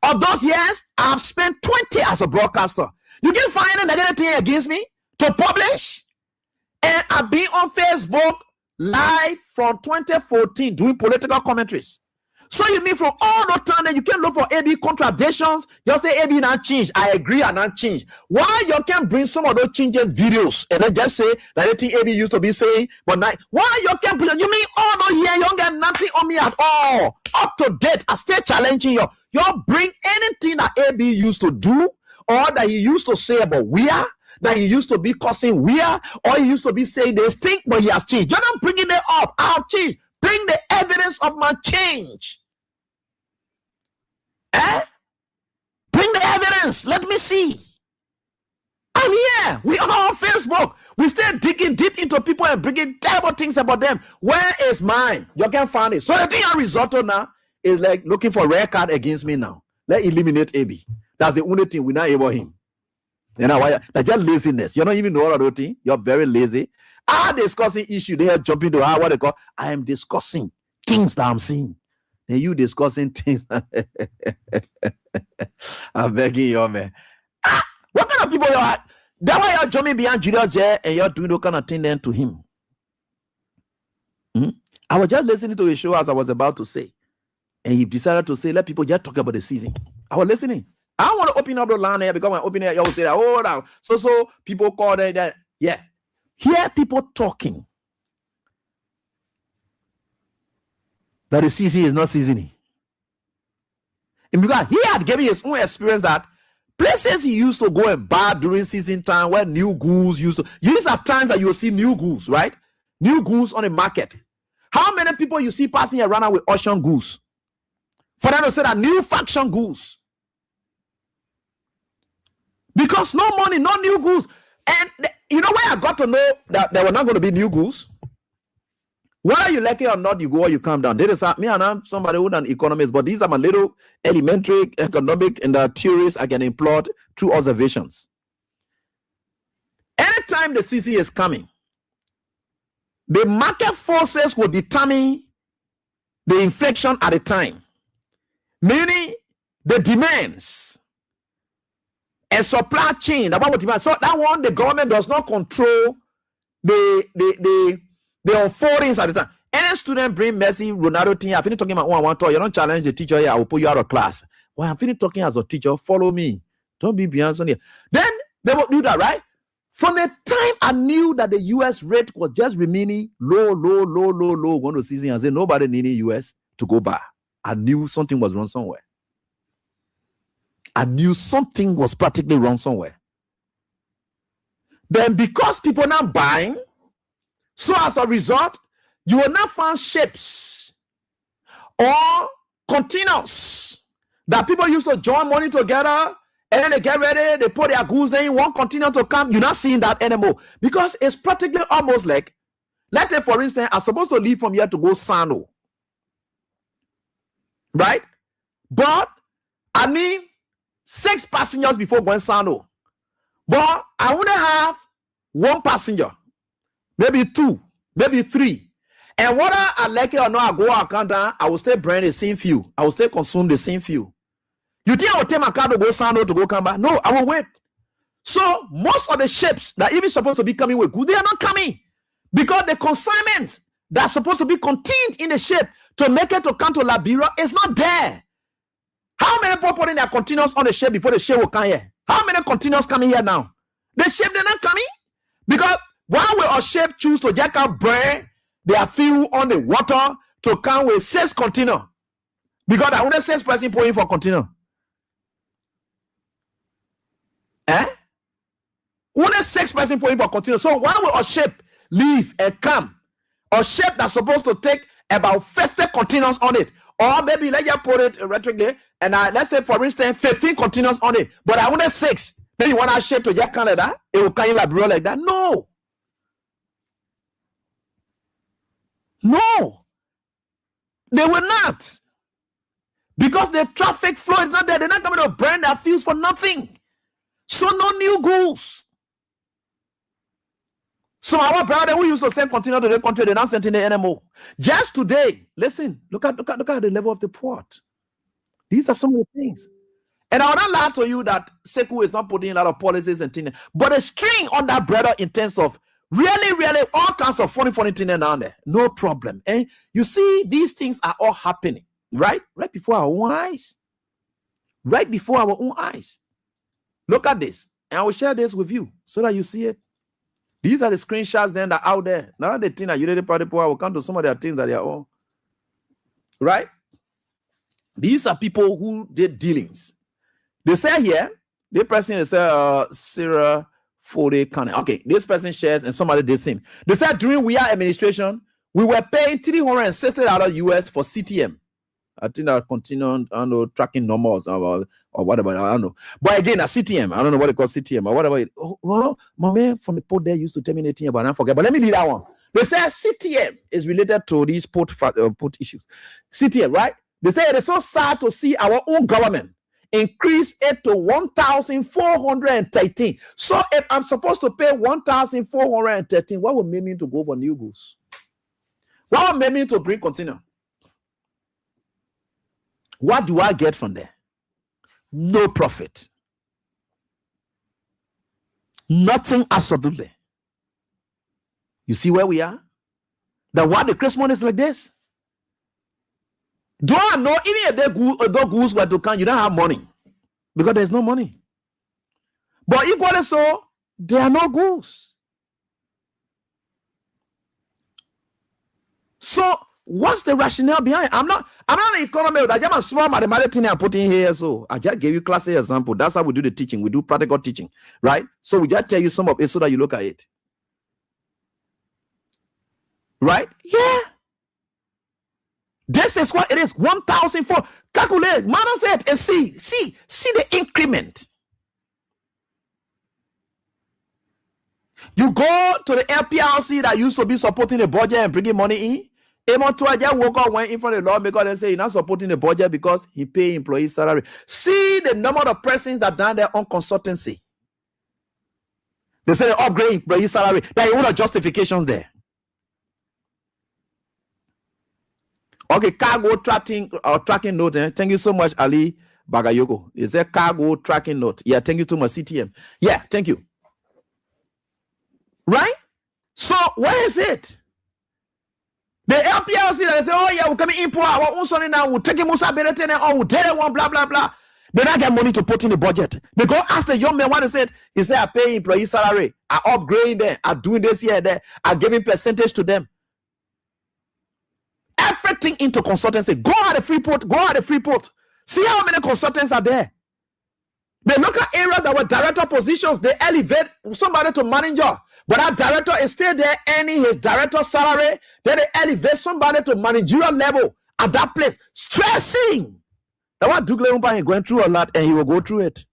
Of those years, I have spent 20 as a broadcaster. You can find anything against me to publish. And I've been on Facebook live from 2014 doing political commentaries. So you mean from all the time that you can look for AB contradictions, you say AB not change. I agree and not change. Why you can bring some of those changes videos and then just say that thing AB used to be saying, but now why you can bring, you mean all the year you don't get nothing on me at all. Up to date, I stay challenging you. You bring anything that AB used to do or that he used to say about Weah, that he used to be cussing Weah, or he used to be saying they stink, but he has changed. You're not bringing it up. I've changed. Bring the evidence of my change. Bring the evidence. Let me see. I'm here. We are on Facebook. We still digging deep into people and bringing terrible things about them. Where is mine? You can't find it. So the thing I resort to now is like looking for a red card against me now. Let's eliminate AB. That's the only thing we're not able him. You know why? That's just laziness. You don't even know what I'm doing. You're very lazy. I'm discussing issue. They are jumping to what they call. I am discussing things that I'm seeing. And you discussing things. I'm begging you, man. What kind of people you are? That's why you're jumping behind Julius J and you're doing those kind of thing then to him. I was just listening to a show as I was about to say. And he decided to say, let people just talk about the season. I was listening. I don't want to open up the line here because when I open it, you will say that, oh, now. So people call that. Yeah. Hear people talking that the season is not seasoning. And because he had given his own experience that places he used to go and buy during season time where new goose used to. These are times that you'll see new goose, right? New goose on the market. How many people you see passing around with ocean goose? For them to say that new faction goose. Because no money, no new goose. And you know where I got to know that there were not going to be new goose? Whether you like it or not, you go or you come down. There is me and I'm somebody who's an economist, but these are my little elementary economic and theories I can employ through observations. Anytime the CC is coming, the market forces will determine the inflation at the time. Meaning, the demands and supply chain about what demand. So that one, the government does not control the unfoldings at the time. Any student bring Messi, Ronaldo thing. I finish talking about one talk. You don't challenge the teacher here. I will put you out of class. When I'm finished talking as a teacher, follow me. Don't be behind here. Then they will do that, right? From the time I knew that the US rate was just remaining low, going to season and say nobody needed US to go back, I knew something was wrong somewhere. I knew something was practically wrong somewhere. Then because people now buying, so as a result, you will not find ships or containers that people used to join money together and then they get ready, they put their goods, then one container to come. You're not seeing that anymore because it's practically almost like, let's say for instance, I'm supposed to leave from here to go Sano, right? But I need 6 passengers before going Sano. But I wouldn't have 1 passenger, maybe 2, maybe 3. And whether I like it or not, I go out, come down, I will still burn the same fuel. I will still consume the same fuel. You think I will take my car to go Sano to go come back? No, I will wait. So most of the ships that even supposed to be coming with goods, they are not coming because the consignments that are supposed to be contained in the ship to make it to come to Liberia is not there. How many people putting their containers on the ship before the ship will come here? How many containers coming here now? The ship they're not coming because why will a ship choose to jack out burn their fuel on the water to come with 6 containers? Because I only 6 person paying for container. Only 6 person paying for container. So why will a ship leave and come? A ship that's supposed to take about 50 containers on it. Or maybe let you put it rhetorically, and let's say for instance 15 containers on it, but I wanted 6. Then you want a ship to just Canada, it will come in Liberia like that. No. No. They will not. Because the traffic flow is not there. They're not coming to burn their fuels for nothing. So no new goods. So our brother who used to send container to the country, they're not sending it anymore. Just today, listen, look at the level of the port. These are some of the things. And I will not lie to you that Seku is not putting a lot of policies and things, but a string on that brother in terms of really all kinds of funny things down there. No problem. And you see, these things are all happening, right? Right before our own eyes. Right before our own eyes. Look at this. And I will share this with you so that you see it. These are the screenshots then that are out there. Now the thing that you did party poor will come to some of their things that they are all. Right? These are people who did dealings. They say here, this person is Sarah Fode Kane. Okay, this person shares and somebody did same. They said during we are administration, we were paying $360 US for CTM. I think that continuing tracking numbers or whatever. I don't know. But again, a CTM. I don't know what they call CTM or whatever. Well, my man from the port there used to tell me anything about it. I forget. But let me leave that one. They say CTM is related to these port issues. CTM, right? They say it is so sad to see our own government increase it to 1,413. So if I'm supposed to pay 1,413, what would make me to go for new goods? What would make me to bring container? What do I get from there? No profit. Nothing absolutely. You see where we are? That why the Christmas is like this? Do I know even if the goods were to come, you don't have money because there's no money. But equally so, there are no goods. So what's the rationale behind it? I'm not an economist. I just a small mathematics thing I'm putting here. So I just gave you classic example. That's how we do the teaching. We do practical teaching, right? So we just tell you some of it so that you look at it. Right? Yeah. This is what it is. 1,004. Calculate. Minus it and see the increment. You go to the LPRC that used to be supporting the budget and bringing money in. Amon Tuaja woke up, went in front of the law because they say he's not supporting the budget because he pay employee salary. See the number of persons that done their own consultancy. They say they upgrade employee salary. There are all the justifications there. Okay, cargo tracking note. Thank you so much, Ali Bagayoko. Is a cargo tracking note. Yeah, thank you to my CTM. Yeah, thank you. Right? So where is it? The LPLC that say, oh yeah, we're coming in for our own son now, we'll take him ability and we'll tell one, blah, blah, blah. They don't get money to put in the budget. They go ask the young man what they said. He said, I pay employee salary, I upgrade them, I doing this here and there, I giving percentage to them. Everything into consultancy. Go at the Freeport. See how many consultants are there. The local area that were director positions, they elevate somebody to manager. But that director is still there earning his director salary. Then they elevate somebody to managerial level at that place. Stressing. That's what Douglas Umpa is going through a lot, and he will go through it.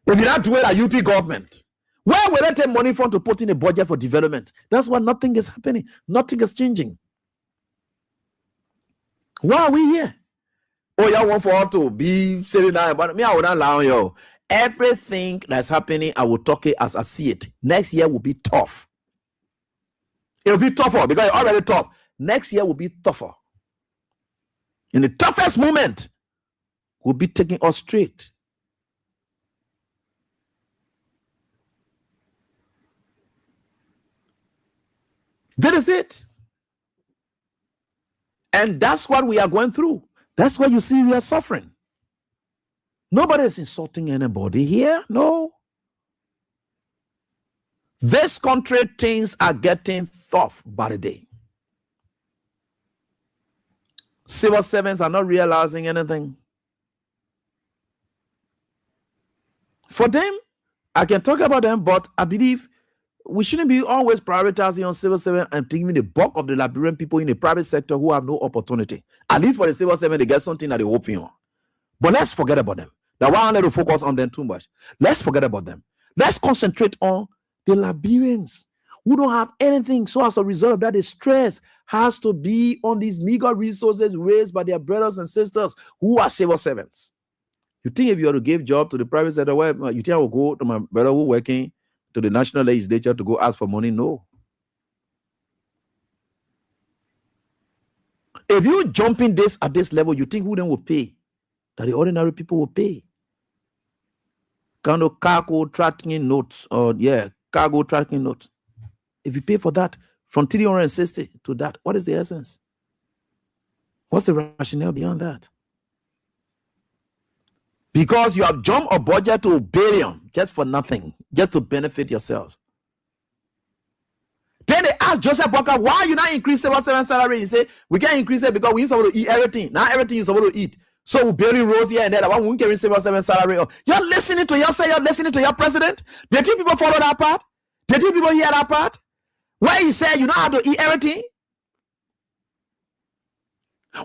If you not do it at UP government, where will they take money from to put in a budget for development? That's why nothing is happening. Nothing is changing. Why are we here? Oh, y'all want for all to be sitting down, but me, I would not allow you. Everything that's happening, I will talk it as I see it. Next year will be tough. It will be tougher because it's already tough. Next year will be tougher. In the toughest moment, we'll be taking us straight. That is it. And that's what we are going through. That's why you see we are suffering. Nobody is insulting anybody here. No. This country, things are getting tough by the day. Civil servants are not realizing anything. For them, I can talk about them, but I believe we shouldn't be always prioritizing on civil servants and taking the bulk of the Liberian people in the private sector who have no opportunity. At least for the civil servant, they get something that they're hoping on. But let's forget about them. That's why I want to focus on them too much. Let's forget about them. Let's concentrate on the Liberians who don't have anything. So as a result of that, the stress has to be on these meager resources raised by their brothers and sisters who are civil servants. You think if you were to give job to the private sector, where you think I will go to my brother who working to the national legislature to go ask for money? No. If you jump in this at this level, you think who then will pay? That the ordinary people will pay. Kind of cargo tracking notes, or cargo tracking notes. If you pay for that from 360 to that, what is the essence? What's the rationale beyond that? Because you have jumped a budget to $1 billion just for nothing, just to benefit yourself. Then they ask Joseph Walker, why you not increase civil servant salary? He say, we can't increase it because we need supposed to eat everything. Now everything you're supposed to eat. So we building roads here and there. Why won't get civil servant salary? You're listening to yourself, you're listening to your president. Did you people follow that part? Did you people hear that part? Where he said you know how to eat everything?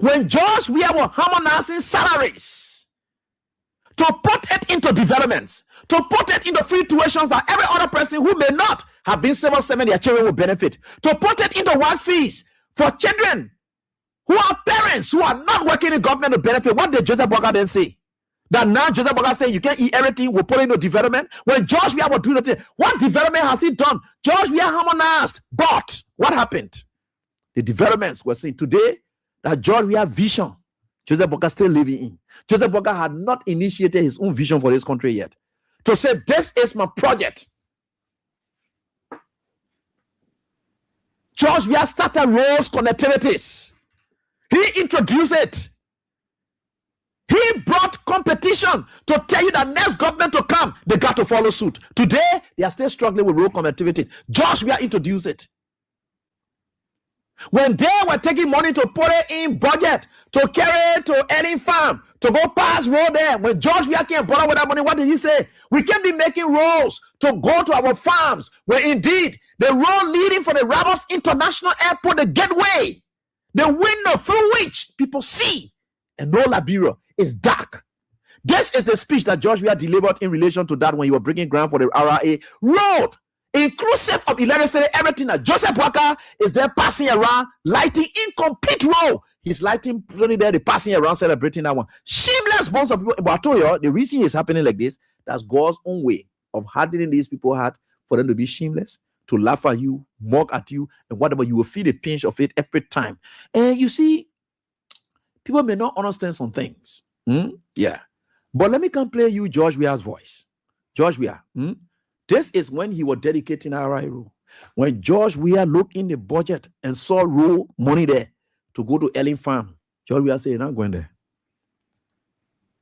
When George Weah was harmonizing salaries to put it into developments, to put it into free tuitions that every other person who may not have been civil servant, their children will benefit, to put it into wise fees for children who are parents who are not working in government to benefit. What did Joseph Boga then say? That now Joseph Boga say you can't eat everything, we'll put into development. When George Weah was doing the thing, what development has he done? George Weah harmonized, but what happened? The developments were seen today. That George Weah vision, Joseph Boga still living in. Joseph Boga had not initiated his own vision for this country yet. To say, this is my project. George Weah started roads connectivities. He introduced it. He brought competition to tell you that next government to come, they got to follow suit. Today, they are still struggling with road connectivities. George Weah introduced it. When they were taking money to put it in budget, to carry it to any farm, to go past road there, when George Weah came bother with that money, what did he say? We can be making roads to go to our farms, where indeed the road leading for the Rabos International Airport, the gateway, the window through which people see and know Liberia is dark. This is the speech that George Weah delivered in relation to that when you were bringing ground for the RRA road, inclusive of electricity, everything. That Joseph Walker is there passing around, lighting incomplete road. He's lighting, putting there, the passing around, celebrating that one. Shameless bunch of people. But I told you, the reason it's happening like this, that's God's own way of hardening these people hard for them to be shameless, to laugh at you, mock at you, and whatever. You will feel the pinch of it every time. And you see, people may not understand some things. Yeah. But let me come play you George Weah's voice. George Weah. This is when he was dedicating RI rule. When George Weah looked in the budget and saw rule money there to go to Ellen Farm, George Weah said, not going there.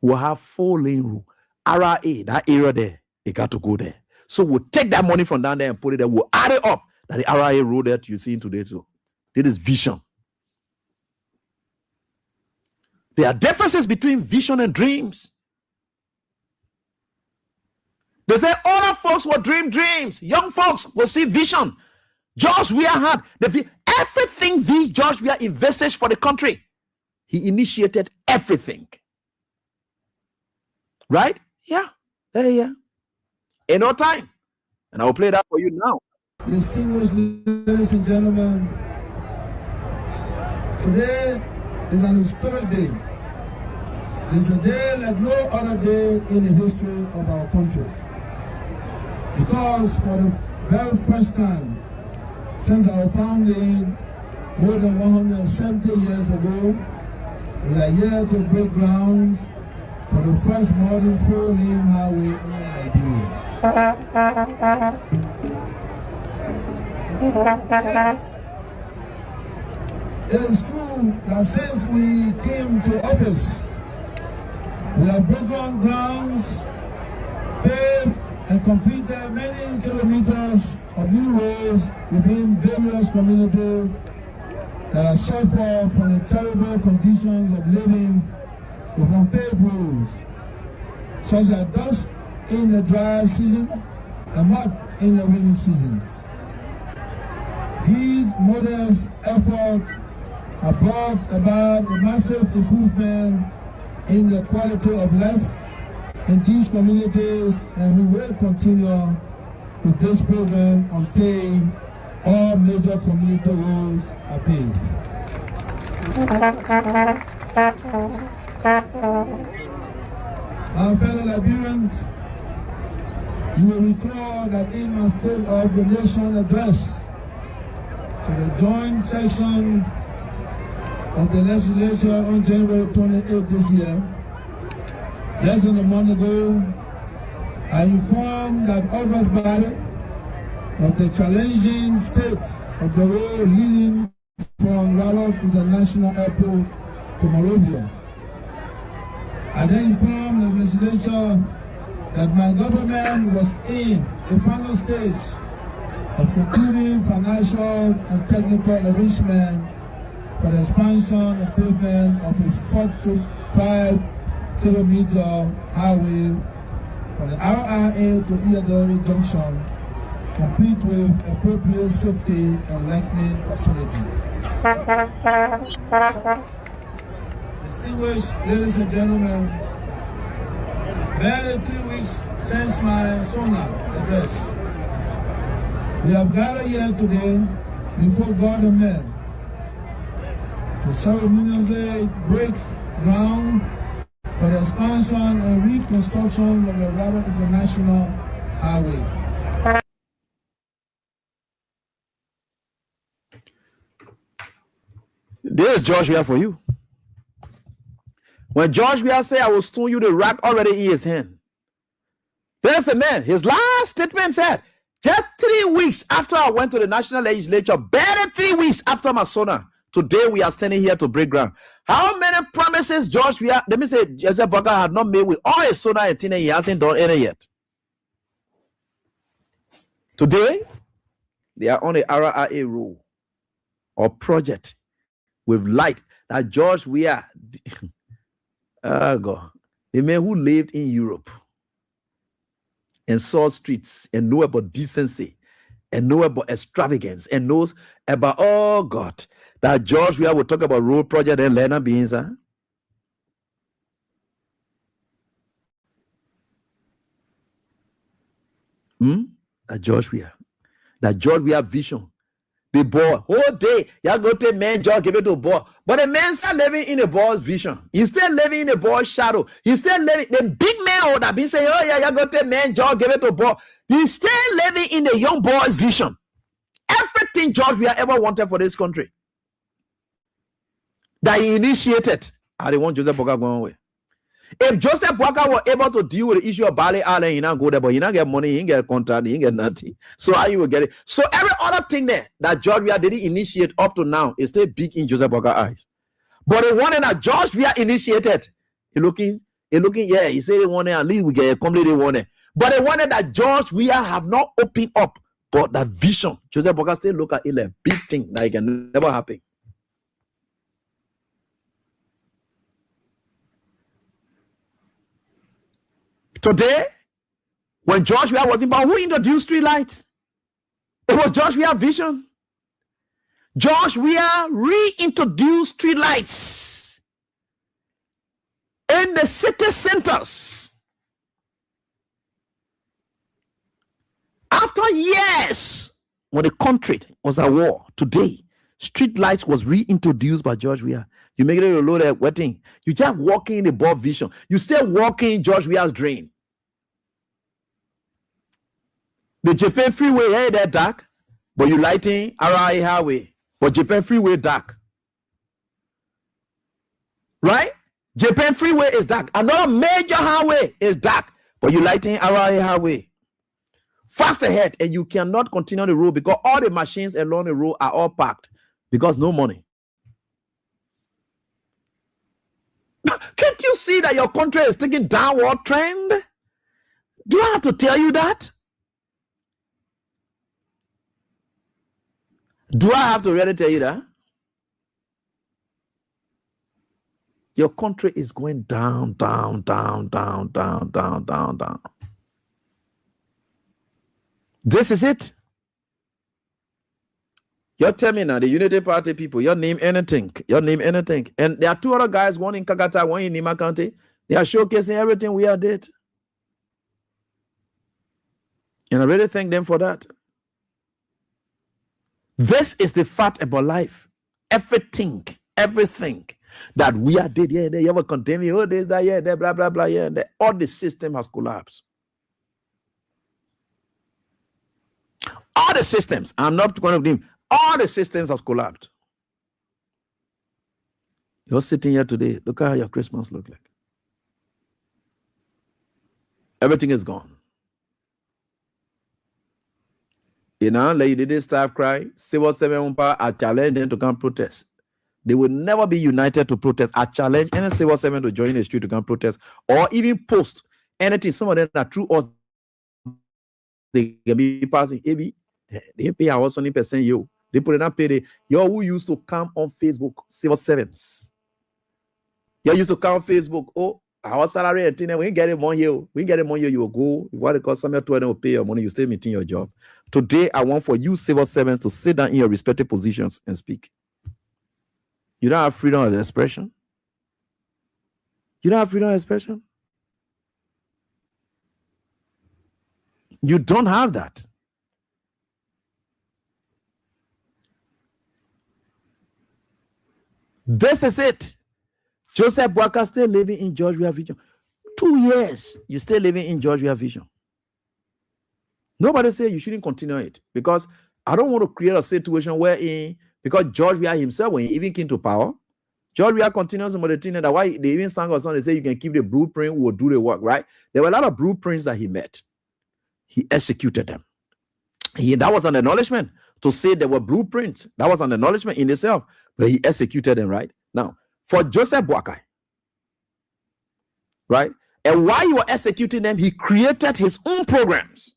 We'll have 4-lane rule. RA, that area there, it got to go there. So we'll take that money from down there and put it there. We'll add it up. That the RA rule that you're seeing today too. This is vision. There are differences between vision and dreams. They say older folks will dream dreams. Young folks will see vision. George Weah had everything George Weah envisaged for the country. He initiated everything. Right? Yeah. Yeah. In no time. And I will play that for you now. Distinguished ladies and gentlemen, today is an historic day. It's a day like no other day in the history of our country. Because for the very first time since our founding more than 170 years ago, we are here to break grounds for the first modern 4-lane highway in Liberia. Yes. It is true that since we came to office, we have broken grounds, paved and completed many kilometers of new roads within various communities that are suffer from the terrible conditions of living with unpaved roads, such as dust in the dry season and mud in the rainy seasons. These modest efforts have brought about a massive improvement in the quality of life in these communities, and we will continue with this program until all major community roads are paved. Now, fellow Liberians, you will recall that in my State of the Nation address to the joint session of the legislature on January 28 this year, less than a month ago, I informed that August ballot of the challenging state of the road leading from Raleigh International Airport to Monrovia. I then informed the legislature that my government was in the final stage of concluding financial and technical arrangement for the expansion and pavement of a 45-kilometer highway from the RIA to Iadori Junction, complete with appropriate safety and lightning facilities. Distinguished ladies and gentlemen, barely 3 weeks since my SONA address, we have gathered here today before God and men to ceremoniously break ground for the expansion and reconstruction of the Raleigh International Highway. There's George Weah for you. When George Weah said, I will stone you, the rack already in his hand. There's a man, his last statement said, just 3 weeks after I went to the national legislature, barely 3 weeks after my SONA, today we are standing here to break ground. How many promises George Weah, let me say, Joseph Burger had not made with all his SONA and TINA, he hasn't done any yet. Today, they are on the RIA rule or project with light that George Weah, oh God, the man who lived in Europe and saw streets and knew about decency and knew about extravagance and knows about, oh God, that George Weah will talk about road project and Leonard Beans, huh? That George Weah vision. The boy, whole day, y'all go to man job, give it to a boy. But the man still living in the boy's vision. He's still living in the boy's shadow. He's still living, the big man would have been saying, oh yeah, y'all go to man job, give it to a boy. He's still living in the young boy's vision. Everything George Weah ever wanted for this country that he initiated, I didn't want Joseph Boga going away. If Joseph Walker were able to deal with the issue of Bali Island, he not go there, but he not get money, he ain't get contract, he ain't get nothing. So how you will get it? So every other thing there that George Weah didn't initiate up to now is still big in Joseph Walker's eyes. But the one that George Weah initiated, he looking, yeah, he said they want it, at least we get a company they want it. But the one that George Weah have not opened up, but that vision, Joseph Walker still look at it like a big thing that can never happen. Today, when George Weah was in power, who introduced street lights? It was George Weah's vision. George Weah reintroduced street lights in the city centers. After years, when the country was at war, today, street lights was reintroduced by George Weah. You make it a load of wedding. You just walking in the above vision. You still walking in George Weah's dream. The Japan Freeway, hey, they're dark, but you lighting RI Highway. But Japan Freeway dark. Right? Japan Freeway is dark. Another major highway is dark, but you lighting RI Highway. Fast ahead, and you cannot continue the road because all the machines along the road are all parked because no money. Can't you see that your country is taking downward trend? Do I have to tell you that? Do I have to really tell you that? Your country is going down, down, down, down, down, down, down, down. This is it. You're telling me now, the Unity Party people, your name anything. Your name anything. And there are two other guys, one in Kakata, one in Nima County. They are showcasing everything we are did. And I really thank them for that. This is the fact about life. Everything that we are did, yeah, they ever continue, oh, this, that, yeah, that, blah, blah, blah, yeah, that. All the system has collapsed. All the systems, I'm not going to name, all the systems have collapsed. You're sitting here today, look at how your Christmas look like. Everything is gone. You know, lady, they start crying. Civil 7 I challenge them to come protest. They will never be united to protest. I challenge any Civil 7 to join the street to come protest or even post anything. Some of them are through us. They can be passing. They pay our 20% yo. They put it up pay the yo who used to come on Facebook, Civil 7s. You used to come on Facebook. Oh, our salary and thing, we get it money here. We get it money here. You will go. What it costs somewhere to will pay your money. You stay meeting your job. Today, I want for you civil servants to sit down in your respective positions and speak. You don't have freedom of expression. You don't have freedom of expression. You don't have that. This is it. Joseph Walker still living in George Weah vision. 2 years, you still living in George Weah vision. Nobody say you shouldn't continue it because I don't want to create a situation where because George Weah himself, when he even came to power, George Weah continues some of the things that why they even sang a song, they say you can keep the blueprint, we'll do the work, right? There were a lot of blueprints that he met. He executed them. That was an acknowledgement to say there were blueprints. That was an acknowledgement in itself, but he executed them, right? Now, for Joseph Boakai, right? And while he was executing them, he created his own programs.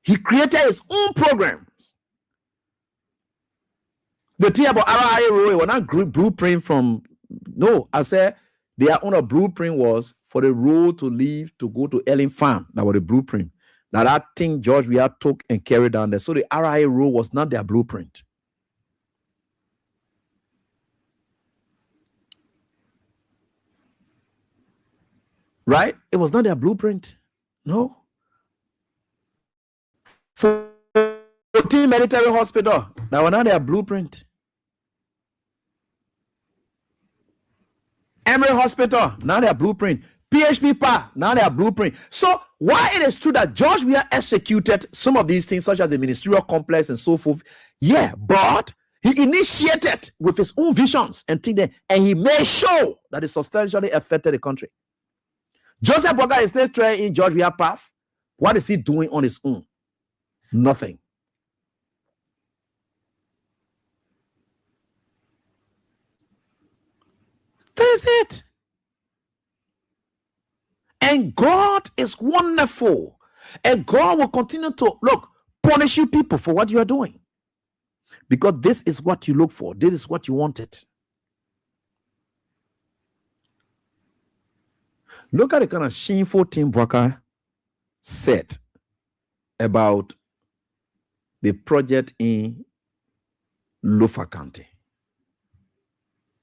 He created his own programs. The thing about RIA was not blueprint from, no, I said their own blueprint was for the road to leave to go to Ellen Farm. That was the blueprint. Now that thing George Weah took and carried down there. So the RIA road was not their blueprint. Right? It was not their blueprint. No. 14 military hospital. That was not their blueprint. Emory Hospital, not their blueprint. PHP PA, not their blueprint. So why it is true that George Weah executed some of these things, such as the ministerial complex and so forth, yeah, but He initiated with his own visions and things there, and he made sure that it substantially affected the country. Joseph Boakai is still trying in George Weah path. What is he doing on his own? Nothing. That's it. And God is wonderful. And God will continue to punish you people for what you are doing. Because this is what you look for. This is what you wanted. Look at the kind of shameful thing Boakai said about the project in Lofa County.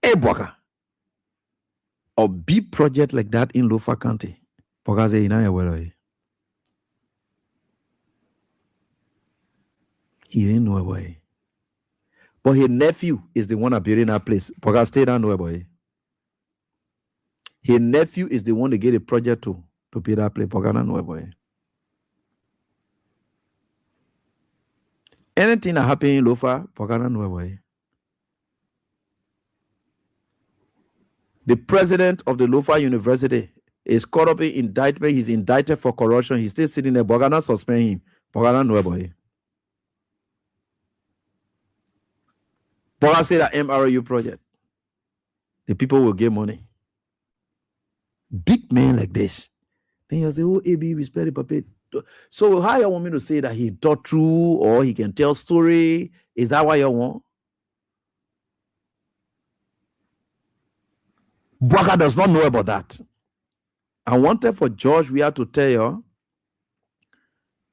Hey, Boakai. A big project like that in Lofa County. Boakai say, he didn't know about it. But his nephew is the one that building that place. Boakai still don't know about it. His nephew is the one to get a project to build that place. Boakai don't know about it. Anything that happen in Lofa, Boakai don't know about it. The president of the Lofa University is caught up in indictment. He's indicted for corruption. He's still sitting there. Boakai not suspend him. Boakai don't know about it. Boakai say that MRU project, the people will get money. Big men like this. Then you say, oh, AB, respect the puppet. So how you want me to say that he thought true or he can tell story? Is that what you want? Boakai does not know about that. I wanted for George Weah to tell you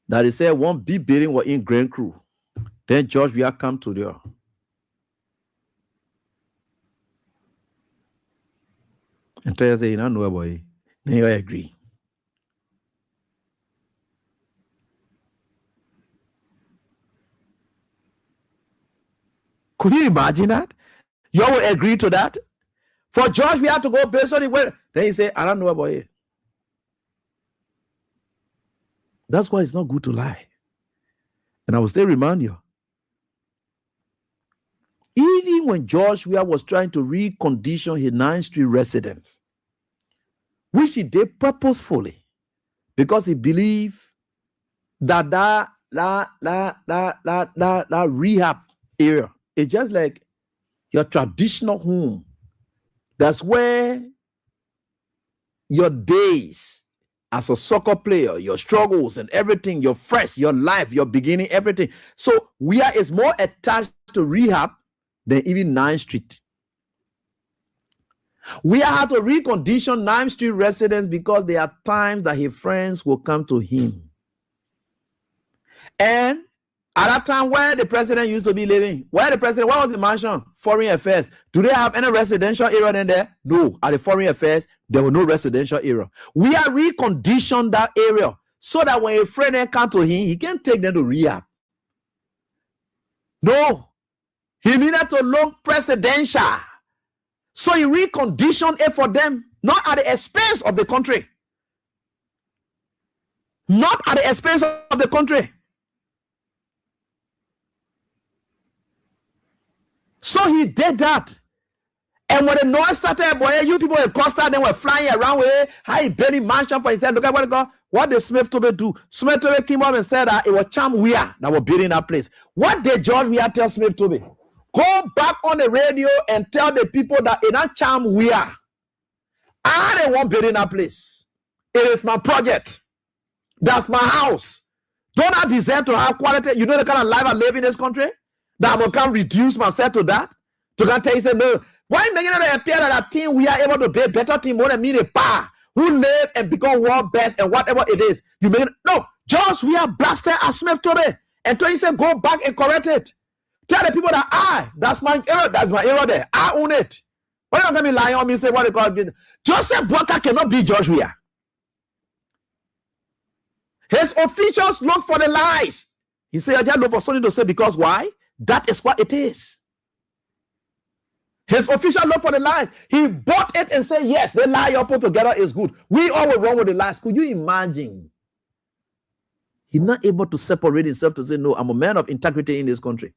that he said one big building was in Grand Crew. Then George Weah come to there. And tell you say, you don't know about it. Then you agree. Could you imagine that? You would agree to that? For George, we have to go based on it. Then he say, I don't know about it. That's why it's not good to lie. And I will still remind you. Even when George Weah was trying to recondition his 9th Street residence, which he did purposefully, because he believed that rehab area is just like your traditional home. That's where your days as a soccer player, your struggles and everything, your fresh, your life, your beginning, everything. So Weah is more attached to rehab than even 9th Street. We have to recondition 9th Street residents because there are times that his friends will come to him. And at that time where the president used to be living, what was the mansion? Foreign Affairs. Do they have any residential area in there? No. At the Foreign Affairs, there was no residential area. We are reconditioned that area so that when a friend then come to him, he can take them to rehab. No. He needed to look presidential. So he reconditioned it for them, not at the expense of the country. Not at the expense of the country. So he did that. And when the noise started, boy, you people in Costa, they were flying around with how he built a mansion for himself. Look at what did Smith Tobe do? Smith Tobe came up and said that it was Cham Weah that was building that place. What did George Weah tell Smith Tobe? Go back on the radio and tell the people that in that Cham Weah, I don't want building that place. It is my project. That's my house. Don't I deserve to have quality? You know the kind of life I live in this country? That I can reduce myself to that? To can tell you, say, no. Why making it appear that a team we are able to build better team more than me, the power who live and become world best and whatever it is? You make it, no. Just we are blasted as Smith Tobe. And so you say, go back and correct it. Tell the people that that's my error there. I own it. Why don't you going to be lying on me and say what they call it? Joseph Boakai cannot be George Weah. His officials look for the lies. He said, I just look for something to say because why? That is what it is. His official look for the lies. He bought it and said, yes, the lie you put together is good. We all were wrong with the lies. Could you imagine? He's not able to separate himself to say, no, I'm a man of integrity in this country.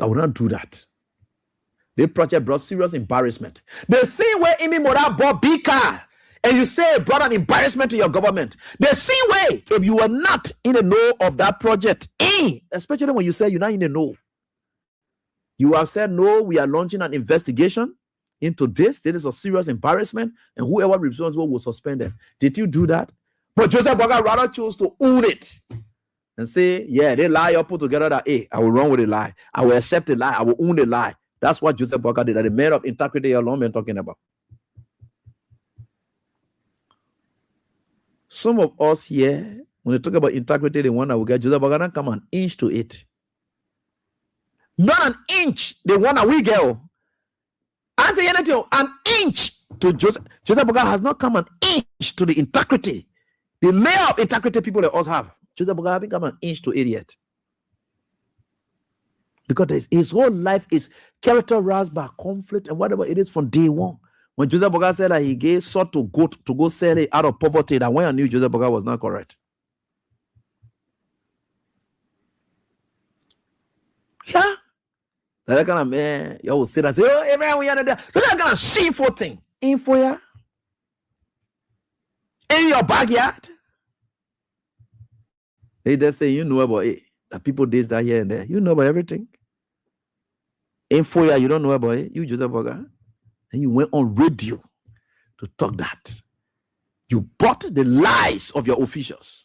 I will not do that. The project brought serious embarrassment. The same way Imi Mora bought big car, and you say it brought an embarrassment to your government. The same way, if you were not in the know of that project, especially when you say you're not in the know, you have said, no, we are launching an investigation into this. This is a serious embarrassment, and whoever responsible will suspend them. Did you do that? But Joseph Boga rather chose to own it and say, yeah, they lie up put together that, hey, I will run with a lie. I will accept the lie. I will own the lie. That's what Joseph Boga did. That the man of integrity alone been talking about. Some of us here, when they talk about integrity, they want to get Joseph Boga to come an inch to it. Not an inch. They want a we girl. I say anything, an inch to Joseph. Joseph Boga has not come an inch to the integrity. The layer of integrity people that us have. Joseph Boga haven't come an inch to it yet. Because his whole life is characterized by conflict and whatever it is from day one. When Joseph Boga said that he sought to go sell it out of poverty, that when I knew Joseph Boga was not correct. Yeah. That kind of man, you will say that, oh, man, we are there. That kind of shameful thing. In for ya? In your backyard? They just say, you know about it. The people this, that, here, and there. You know about everything. In for ya, you don't know about it. You Joseph Boga. And you went on radio to talk that. You bought the lies of your officials.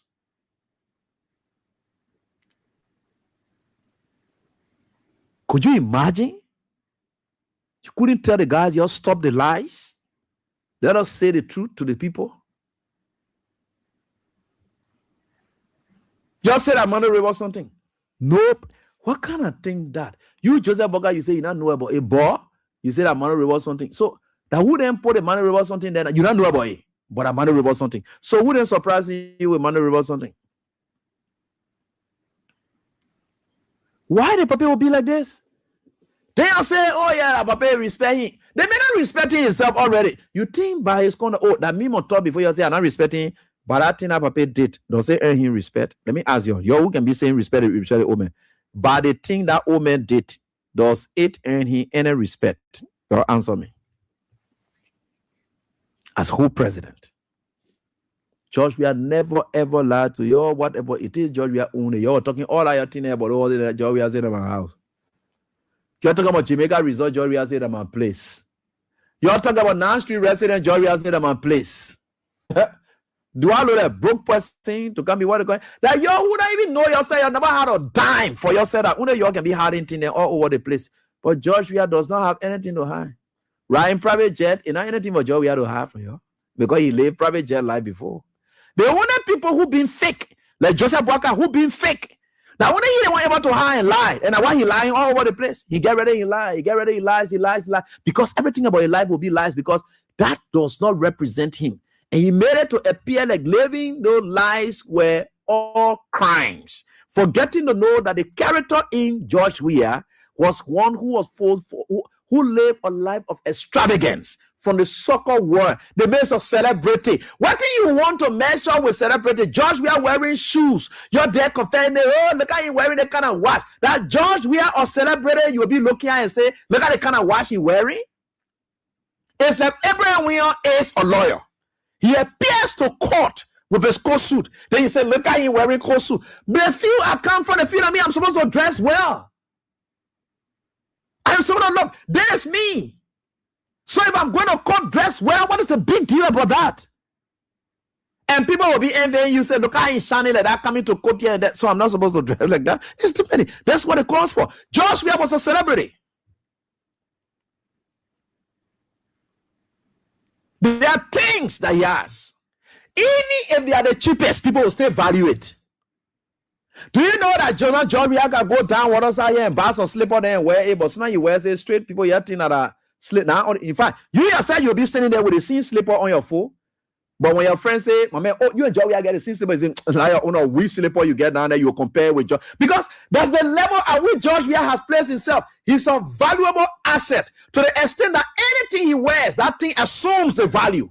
Could you imagine? You couldn't tell the guys, you stop the lies. Let us say the truth to the people. Just say that Monday was something. Nope. What kind of thing that? You, Joseph Boga, you say you don't know about a boy. You say that Monday was something. So that wouldn't put a Monday was something then you don't know about it. But a Monday was something. So wouldn't surprise you with Monday was something. Why the Papa will be like this? They are saying, oh yeah, Papa respect him. They may not respect himself already. You think by his corner, oh, that meme on top before you say I'm not respecting him, but that thing that Papa did, does it earn him respect? Let me ask you, who can be saying respect the old man? But the thing that old man did, does it earn him any respect? You answer me. As who president? George, we are never ever lied to you. Whatever it is, George, we are only. You're talking all our thing about all that George, we are saying about my house. You're talking about Jamaica Resort, George, we are saying about my place. You're talking about Nan Street resident, George, we are saying about my place. Do I know that broke person to come be what going? That you wouldn't even know yourself. You never had a dime for yourself. That only you can be hiding things all over the place. But George Weah does not have anything to hide. Right in private jet, you know anything for George Weah to have for you because he lived private jet life before. They wanted people who been fake, like Joseph Boga, who been fake. Now when he want able to hide and lie, and why he lying all over the place? He get ready, he lie, he get ready, he lies, because everything about his life will be lies because that does not represent him. And he made it to appear like living those lies were all crimes. Forgetting to know that the character in George Weah was one who was who lived a life of extravagance from the soccer world, the base of celebrity. What do you want to measure with celebrity? George Weah wearing shoes. You're there comparing, oh, look at him wearing the kind of watch. That George Weah or celebrity, you'll be looking at and say, look at the kind of watch he's wearing. It's like Abraham Wheon is a lawyer. He appears to court with his coat suit. Then he said, look at him wearing coat suit. But feel I come from the feel of me, I'm supposed to dress well. I'm supposed to look, there's me. So if I'm going to court dress well, what is the big deal about that? And people will be envying you, say, look at him shining like that, coming to court here and that. So I'm not supposed to dress like that. It's too many. That's what it calls for. George Weah was a celebrity. There are things that he has. Even if they are the cheapest, people will still value it. Do you know that John Weah can go down water side here and buy some slipper there and wear it, but so now you wear say straight people you think that are slip now. In fact, you yourself you'll be standing there with the same slipper on your foot. But when your friends say, my man, oh, you and John Weah get the same slipper, it's like your own which slipper you get down there, you compare with John. Because that's the level at which George Weah has placed himself. He's a valuable asset to the extent that anything he wears, that thing assumes the value.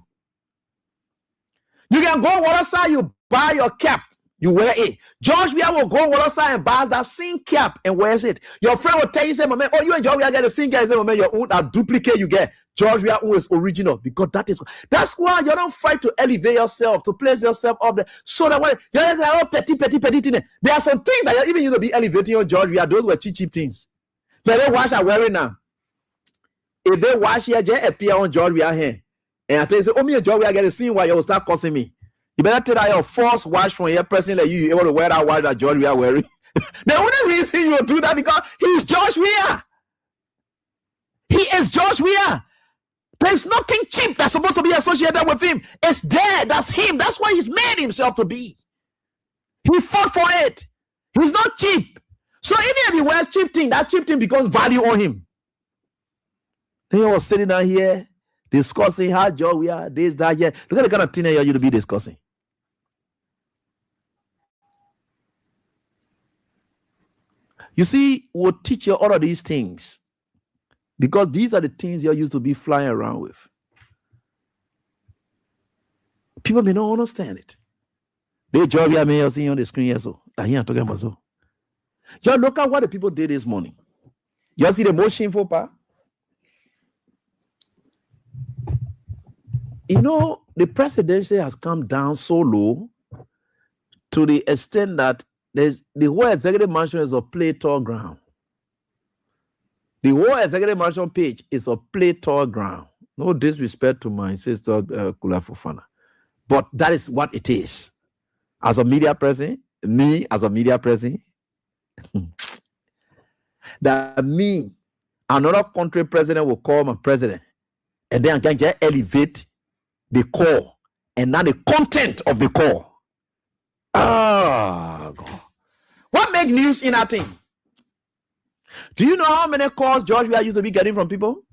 You can go water side, you buy your cap. You wear it. George Weah will go outside and buy that same cap and wears it. Your friend will tell you, say, man, oh, you and George Weah get the same guy. Say, man, your own a duplicate you get. George Weah is original because that's why you don't fight to elevate yourself, to place yourself up there. So that when you're like, oh, petty thing. There are some things that even you know be elevating on George Weah. Those were cheap things. So they wash are wearing now. If they wash here, just appear on George Weah here. And I tell you, say, oh, me and George Weah get the same why you will start cussing me. You better take out your first watch from your person like you able to wear that watch that George Weah wearing. The only reason you will do that because he's George Weah. He is George Weah. There's nothing cheap that's supposed to be associated with him. It's there. That's him. That's what he's made himself to be. He fought for it. He's not cheap. So even if he wears cheap thing, that cheap thing becomes value on him. Then he was sitting down here discussing how George Weah, this, that, yeah. Look at the kind of thing that you to be discussing. You see, we'll teach you all of these things because these are the things you're used to be flying around with. People may not understand it. They George Weah may see on the screen here, so I hear talking about so. Just look at what the people did this morning. You see the most shameful part? You know, the presidency has come down so low to the extent that the whole executive mansion is a playtime ground. The whole executive mansion page is a playtime ground. No disrespect to my sister Kula Fofana, but that is what it is. As a media person, me as a media person, that me, another country president will call my president, and then I can just elevate the call and not the content of the call. Ah, God. What make news in that thing? Do you know how many calls George Weah used to be getting from people?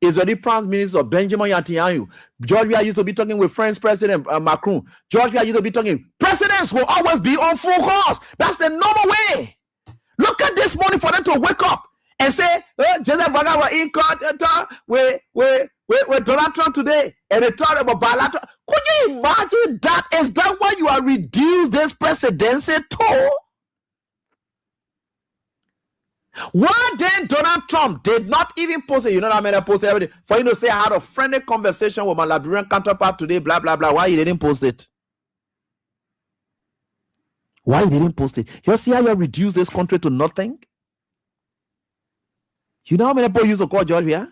Israeli Prime Minister Benjamin Netanyahu. George Weah used to be talking with French President Macron. George Weah used to be talking. Presidents will always be on full calls. That's the normal way. Look at this morning for them to wake up and say, Joseph Vaga were in court with Donald Trump today, and they talked about bilateral. Could you imagine that? Is that why you are reduced this presidency to? Why then Donald Trump did not even post it? You know what I mean? I posted everything for you to say I had a friendly conversation with my Liberian counterpart today, blah blah blah. Why he didn't post it? Why he didn't post it? You see how you reduce this country to nothing? You know how many people used to call George Weah?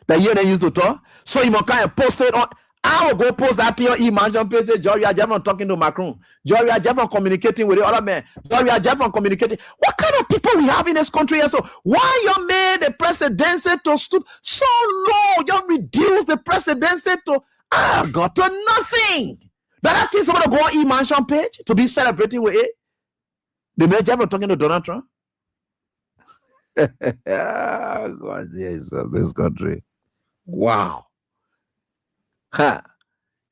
That year they used to talk. So you kind of post it on. I will go post that to your imagine page. George Weah Jeffon talking to Macron. George Weah Jeffon communicating with the other man. George Weah Jeffon communicating. What kind of people we have in this country? So why you made the presidency to stoop so low? You reduce the presidency to got to nothing. That thing someone to go on e-mansion page to be celebrating with it. The man Jeffon talking to Donald Trump. God, Jesus, this country. Wow. Ha.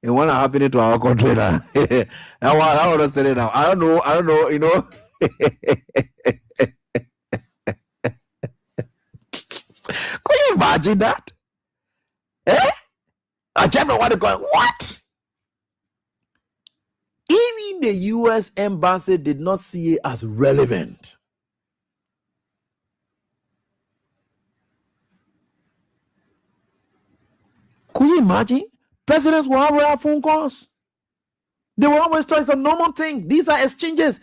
And what happening to our country now? I understand it now. I don't know, you know. Could you imagine that? Eh? I just want to go, what? Even the US embassy did not see it as relevant. Could you imagine? Presidents will always have phone calls. They will always try. It's a normal thing. These are exchanges.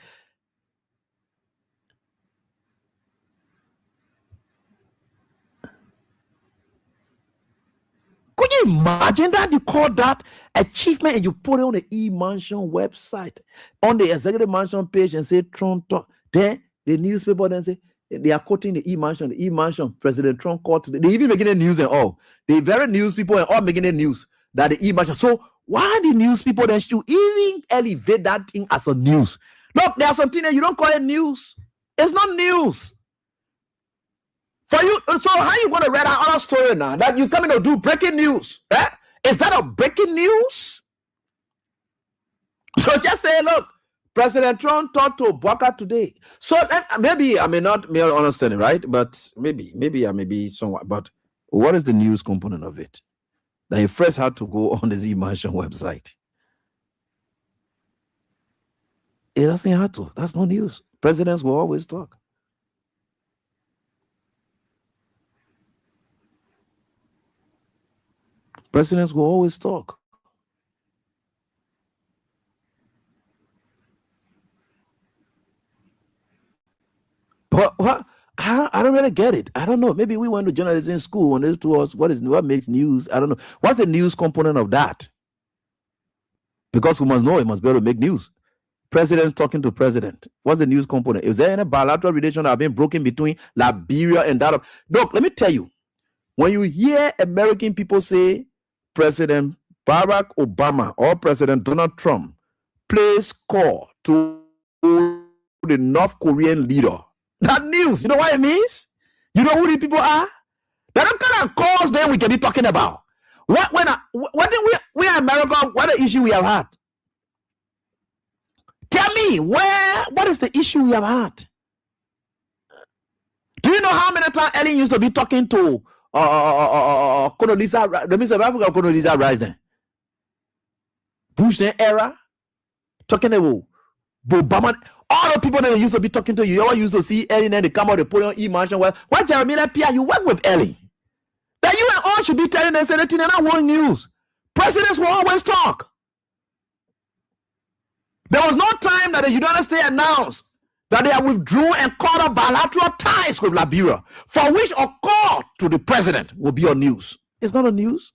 Could you imagine that? You call that achievement and you put it on the e-mansion website, on the executive mansion page and say Trump talk. Then the newspaper then say they are quoting the e-mansion. The e-mansion, President Trump called today. They even making the news and all. The very news people are all making the news that the e-mansion. So why the news people then should even elevate that thing as a news? Look, there's something that you don't call it news. It's not news. For you, so how you going to read our other story now that you coming to do breaking news? Eh? Is that a breaking news? So just say, look, President Trump talked to Baka today. So maybe I may not understand it, right? But maybe I may be somewhat. But what is the news component of it? That you first had to go on the Z-Mansion website. It doesn't have to. That's no news. Presidents will always talk. Presidents will always talk. But what? I don't really get it. I don't know. Maybe we went to journalism school and this to us what makes news. I don't know. What's the news component of that? Because we must know it must be able to make news. Presidents talking to president. What's the news component? Is there any bilateral relation that have been broken between Liberia and that of? Look, let me tell you. When you hear American people say President Barack Obama or President Donald Trump plays call to the North Korean leader, that news, you know what it means? You know who these people are? They're the kind of calls then we can be talking about. What we are America, what the issue we have had? Tell me, what is the issue we have had? Do you know how many times Ellen used to be talking to Condoleezza, the Minister of Africa, Condoleezza Rice then? Bush then era, talking about Obama. All the people that they used to be talking to, you always used to see Ellen and they come out, they put on e-mansion. Why Jeremy Pierre, you work with Ellen? That you and all should be telling us anything and not one news. Presidents will always talk. There was no time that the United States announced that they have withdrew and cut off bilateral ties with Liberia, for which a call to the president will be on news. It's not on news.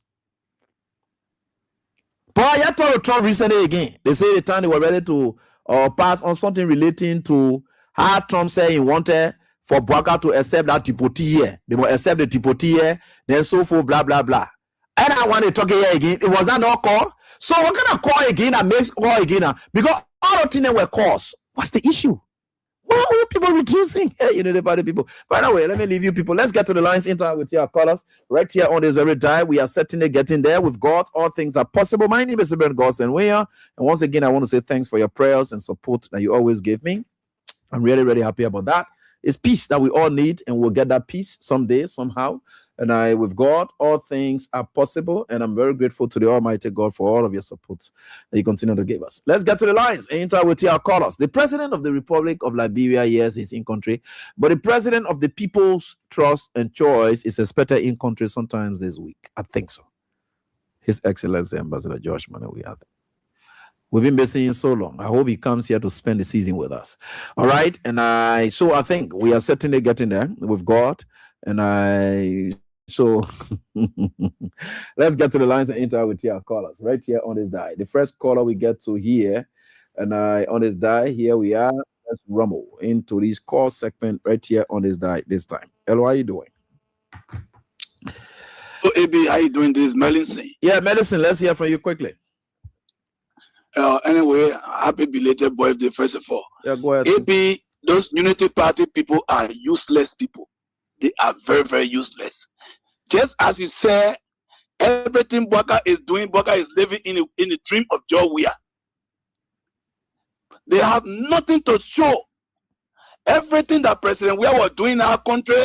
But I told Trump recently again, they say the time they were ready to pass on something relating to how Trump said he wanted for Bwaka to accept that Tipoti. They will accept the Tipoti, then so forth, blah, blah, blah. And I want to talk here again. It was that not call? So we're going to call again and make call again because all the things were calls. What's the issue? Why are people reducing? Hey, you know the body people. By the way, let me leave you people. Let's get to the lines interact with your callers right here on this very day. We are certainly getting there with God. All things are possible. My name is Godsent Wheon, and once again, I want to say thanks for your prayers and support that you always give me. I'm really, really happy about that. It's peace that we all need, and we'll get that peace someday, somehow. And with God, all things are possible. And I'm very grateful to the Almighty God for all of your support that you continue to give us. Let's get to the lines and interact with your callers. The president of the Republic of Liberia, yes, is in country, but the president of the people's trust and choice is expected in country sometimes this week. I think so. His Excellency Ambassador Josh Manowi. We've been missing him so long. I hope he comes here to spend the season with us. All right. And I think we are certainly getting there with God. So let's get to the lines and interact with your callers right here on this die. The first caller we get to here, and on this die, here we are. Let's rumble into this call segment right here on this die this time. Hello, how you doing? So AB, how you doing this? Medicine. Yeah, Medicine. Let's hear from you quickly. Anyway, happy belated birthday, first of all. Yeah, go ahead. AB, those Unity Party people are useless people. They are very, very useless. Just as you said, everything Bwaka is doing, Bwaka is living in the dream of Joe Weah. They have nothing to show. Everything that President Weah was doing in our country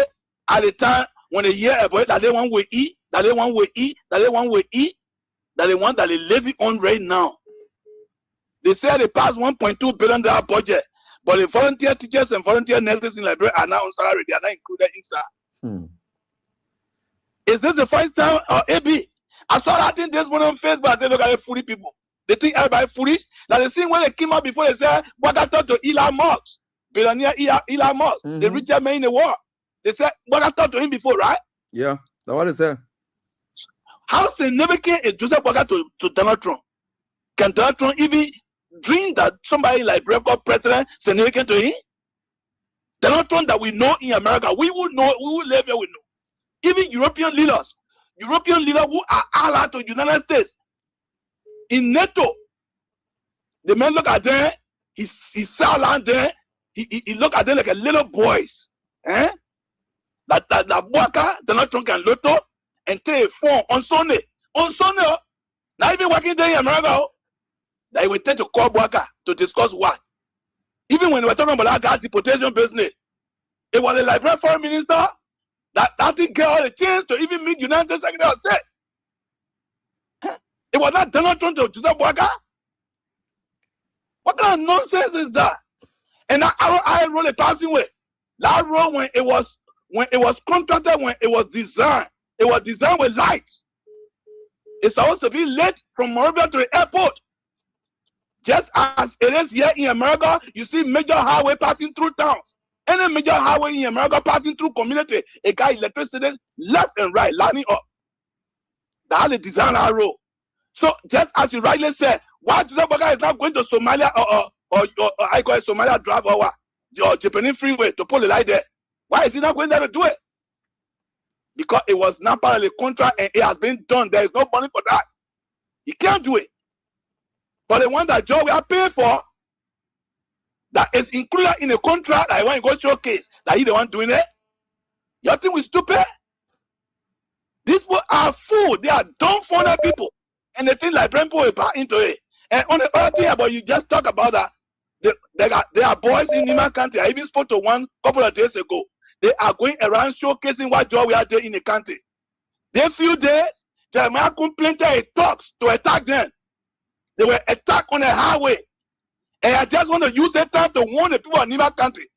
at the time when they hear about that they want to eat, that they want to eat, that they want to eat, that they want that they living on right now. They said they passed $1.2 billion budget, but the volunteer teachers and volunteer nurses in Liberia are now on salary. They are not included inside. Is this the first time, AB? I saw that thing this morning on Facebook. I said, look at the foolish people. They think everybody foolish. Now, the same when they came out before, they said, what I talked to Elon Musk, billionaire Elon Musk, the richest man in the world. They said, what I talked to him before, right? Yeah, that's what they said. How significant is Joseph Bwaka to Donald Trump? Can Donald Trump even dream that somebody like Brevco president significant to him? Donald Trump that we know in America, we will know, we will live here, we know. Even European leaders who are allied to the United States in NATO, the men look at them, he sat around there, he look at them like a little boys. That Bwaka, Donald Trump can lotto and take a phone on Sunday. Not even working there in America, that he will take to call Bwaka to discuss what. Even when we were talking about that deportation business, it was a Liberian foreign minister that didn't get all the chance to even meet United States Secretary of State. It was not Donald Trump to Joseph Bwaka. What kind of nonsense is that? And I roll a passing way. That road when it was contracted, when it was designed with lights. It's supposed to be lit from Monrovia to the airport. Just as it is here in America, you see major highway passing through towns. Any major highway in America passing through community, it got electricity left and right, lining up. That's the design our road. So just as you rightly said, why Joseph Boakai is not going to Somalia or I call it Somalia Drive or what? Or Japanese Freeway to pull the light there. Why is he not going there to do it? Because it was not part of the contract and it has been done. There is no money for that. He can't do it. But the one that Joe we are paying for, that is included in the contract, that I want to go showcase, that he the one doing it. You think we're stupid? These people are fool. They are dumbfounded people. And they think like bring people back into it. And on the other thing about you just talk about that, there are boys in Nima country. I even spoke to one couple of days ago. They are going around showcasing what job we are doing in the country. They few days, Jeremiah complained talks to attack them. They were attacked on the highway. And I just want to use that time to warn the people of Nima country.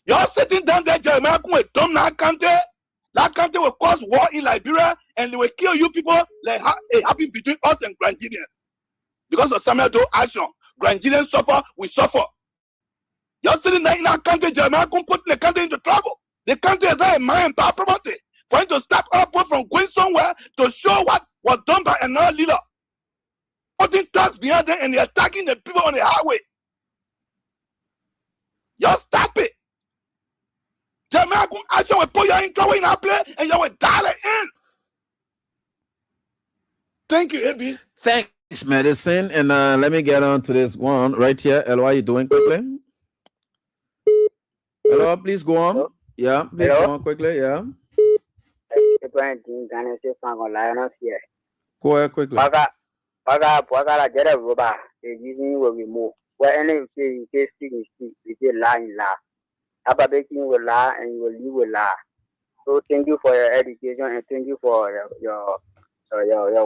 You're sitting down there, Jeremiah, with dumb that country. That country will cause war in Liberia and they will kill you people like it happened between us and Grandidians. Because of Samuel Doe action. Grandidians suffer, we suffer. You're sitting there in that country, Jeremiah, putting the country into trouble. The country is not a man power property. For him to stop up from going somewhere to show what was done by another leader. Putting thugs behind them and they're attacking the people on the highway. Y'all stop it. Jeremiah action will put you in trouble in our place and you will die the ends. Thank you, AB. Thanks, Medicine. And let me get on to this one right here. Hello, how are you doing quickly? Hello, please go on. Hello? Yeah, please go on quickly. Yeah. Go ahead quickly. So thank you for your education and thank you for your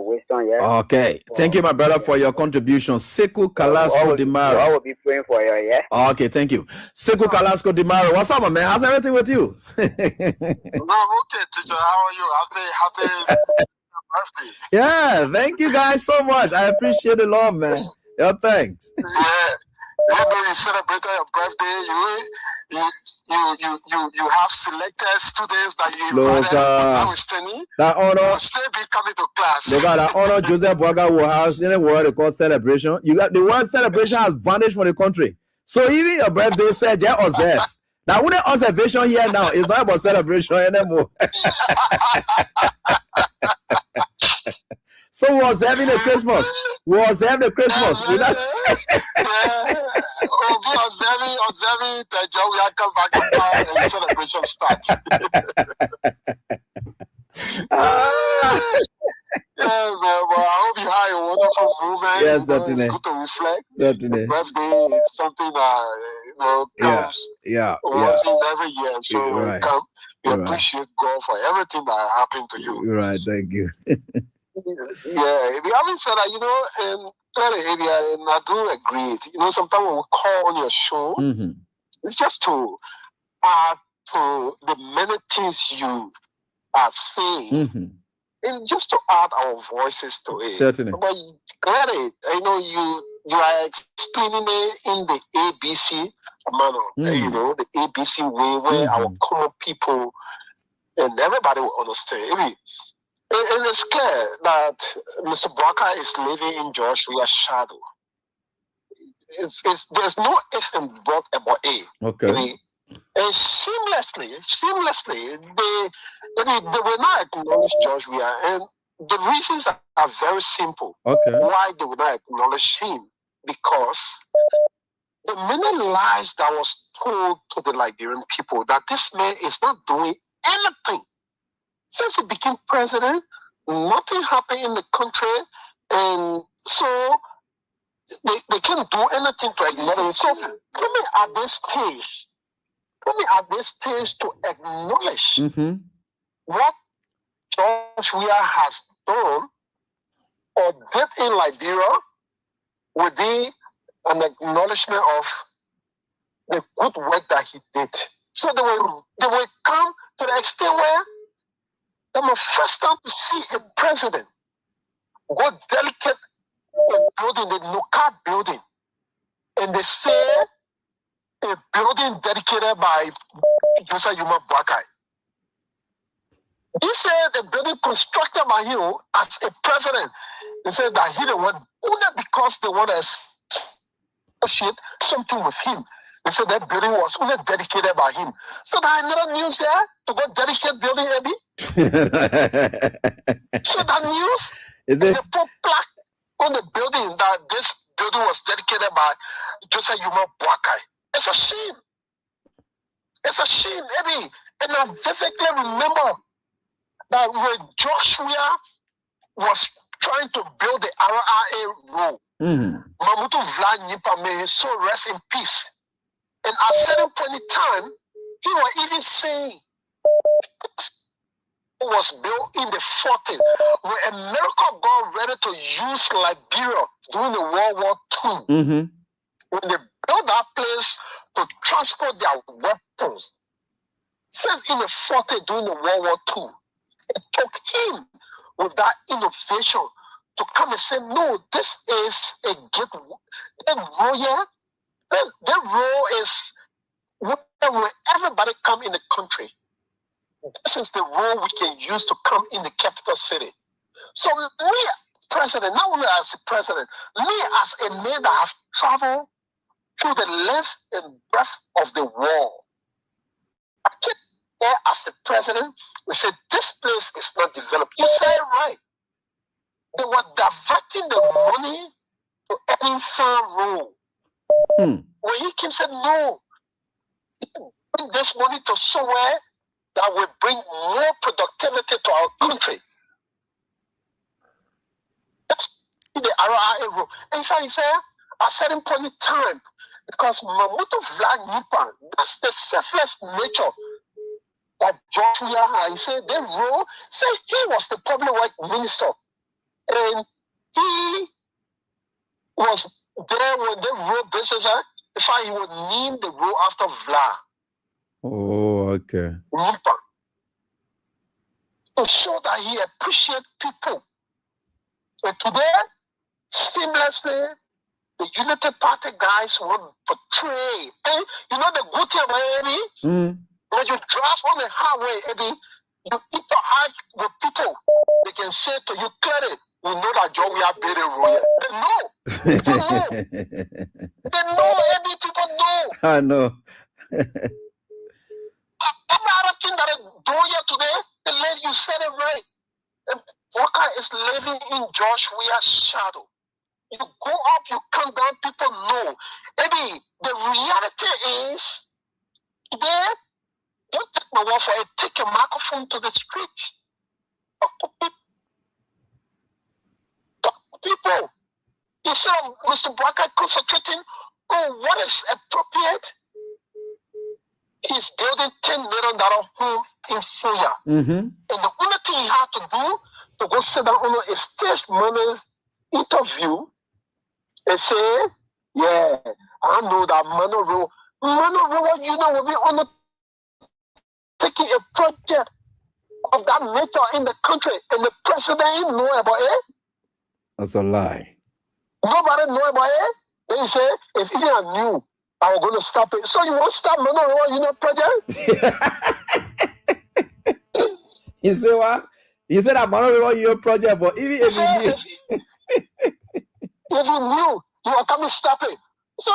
wisdom. Yeah. Okay. Thank you, my brother, for your contribution. Sekou Kalasco Dimaro. I will be praying for you. Yeah. Okay, thank you. Sekou Kalasco Dimaro. What's up, man? How's everything with you? No, I'm okay, teacher. How are you? Happy birthday. Yeah, thank you guys so much. I appreciate the love, man. Yeah, thanks. Yeah. Even though you celebrated your birthday, you have selected students that you invited. That honor will still be coming to class. That honor Joseph Boakai will have in a word they call celebration. You got the word celebration has vanished from the country. So even your birthday said yeah, observe. Now when the observation here now is not about celebration anymore. So we was having a Christmas. We was having a Christmas. We'll be observing the job we have come back and the celebration starts. Yeah, man, well, I hope you had a wonderful movement. Yes, certainly. It's good to reflect. Certainly. Birthday is something that comes once in every year. So when it comes, we appreciate God for everything that happened to you. Right, thank you. Yeah, we haven't said that, in clearly area, and I do agree. Sometimes when we call on your show, it's just to add to the many things you are saying, and just to add our voices to it. Certainly. But clearly, you are explaining it in the ABC manner, the ABC way where our common people and everybody will understand. It is clear that Mr. Boakai is living in Joshua's shadow. There's no if and but about it. Okay. And seamlessly, they will not acknowledge Joshua. And the reasons are very simple. Okay. Why they will not acknowledge him? Because the many lies that was told to the Liberian people that this man is not doing anything. Since he became president, nothing happened in the country, and so they can't do anything to acknowledge it. So coming at this stage to acknowledge what Joshua has done or did in Liberia would be an acknowledgement of the good work that he did. So they will come to the extent where they were first time to see a president go delegate a building, the Nuka building, and they say a building dedicated by Joseph Yuma Boakai. He said the building constructed by him as a president. They said that he didn't want, only because they want to associate something with him. They said that building was only dedicated by him. So that another news there to go dedicate building, Abby. So that news is it? They put plaque on the building that this building was dedicated by Joseph Yuma Boakai. It's a shame. It's a shame, Abby. And I vividly remember that when Joshua was trying to build the RRA road, Mamutu Vlad Nipame, so rest in peace. And at a certain point in time, he was even saying it was built in the 40s, when America got ready to use Liberia during the World War II. When they built that place to transport their weapons, since in the 40s during the World War II, it took him with that innovation to come and say, no, this is a gateway. That road is where everybody come in the country. This is the road we can use to come in the capital city. So me, president, not only as a president, me as a man that have traveled through the length and breadth of the world, I came there as the president and said, this place is not developed. You said it right. They were diverting the money to any farm road. When he came and said, no, bring this money to somewhere that will bring more productivity to our country. That's the RRA road. In fact, he said, at a certain point in time, because Mamutu Vlad Nipa, that's the selfless nature that Joshua had. He said, they rule, say he was the public works minister. And he was there when they wrote business. In fact, he would name the road after Vlad. Oh, okay. Nipa. To show that he appreciates people. And today, seamlessly, the Unity Party guys will portray. And you know the good thing about Eddie? When you drive on the highway, Eddie, you interact with people. They can say to you clearly, we know that Joe, we are very royal. They know. People know. They know, Eddie, people know. I know. Every other thing that is doing here today, you said it right. And Walker is living in Joshua's shadow. You go up, you come down, people know. Eddie, the reality is, today, don't take my word for it, take a microphone to the street. Talk to people. Instead of Mr. Bracker concentrating on what is appropriate, he's building $10 million home in Fuya. And the only thing he had to do to go sit down on a stage money interview and say, yeah, I know that Monroe, you know, will be on taking a project of that nature in the country, and the president know about it. That's a lie. Nobody know about it. Then he say, if even I knew, I was going to stop it. So you want to stop Monroe, project? You say what? You said that Monroe, project, but even if you knew. If you knew, you were coming to stop it. So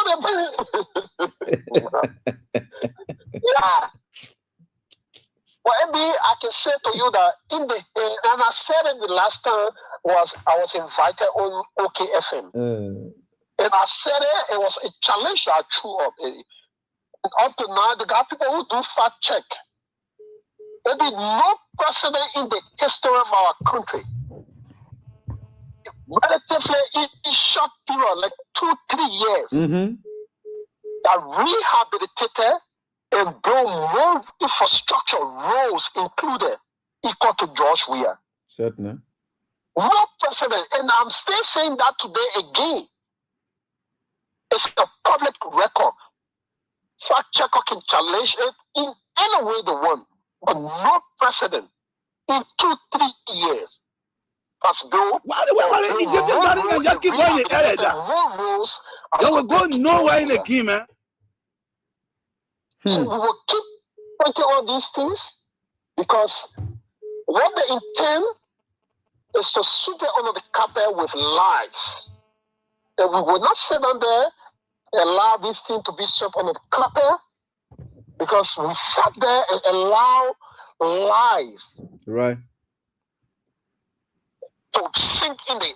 yeah. Well, MB, I can say to you that and I said it the last time I was invited on OKFM. And I said it was a challenge that I threw up. And up to now, they got people who do fact check. There be no precedent in the history of our country. Relatively in a short period, like 2-3 years, that rehabilitated and built more infrastructure, roads included, equal to George Weah. Certainly. No precedent. And I'm still saying that today again. It's a public record. Fact checker can challenge it in any way they want, but no precedent in 2-3 years has built. You will go nowhere in the game, man. So we will keep pointing all these things because what they intend is to sweep it under the carpet with lies. And we will not sit down there and allow this thing to be swept under the carpet because we sat there and allow lies. Right. To sink in the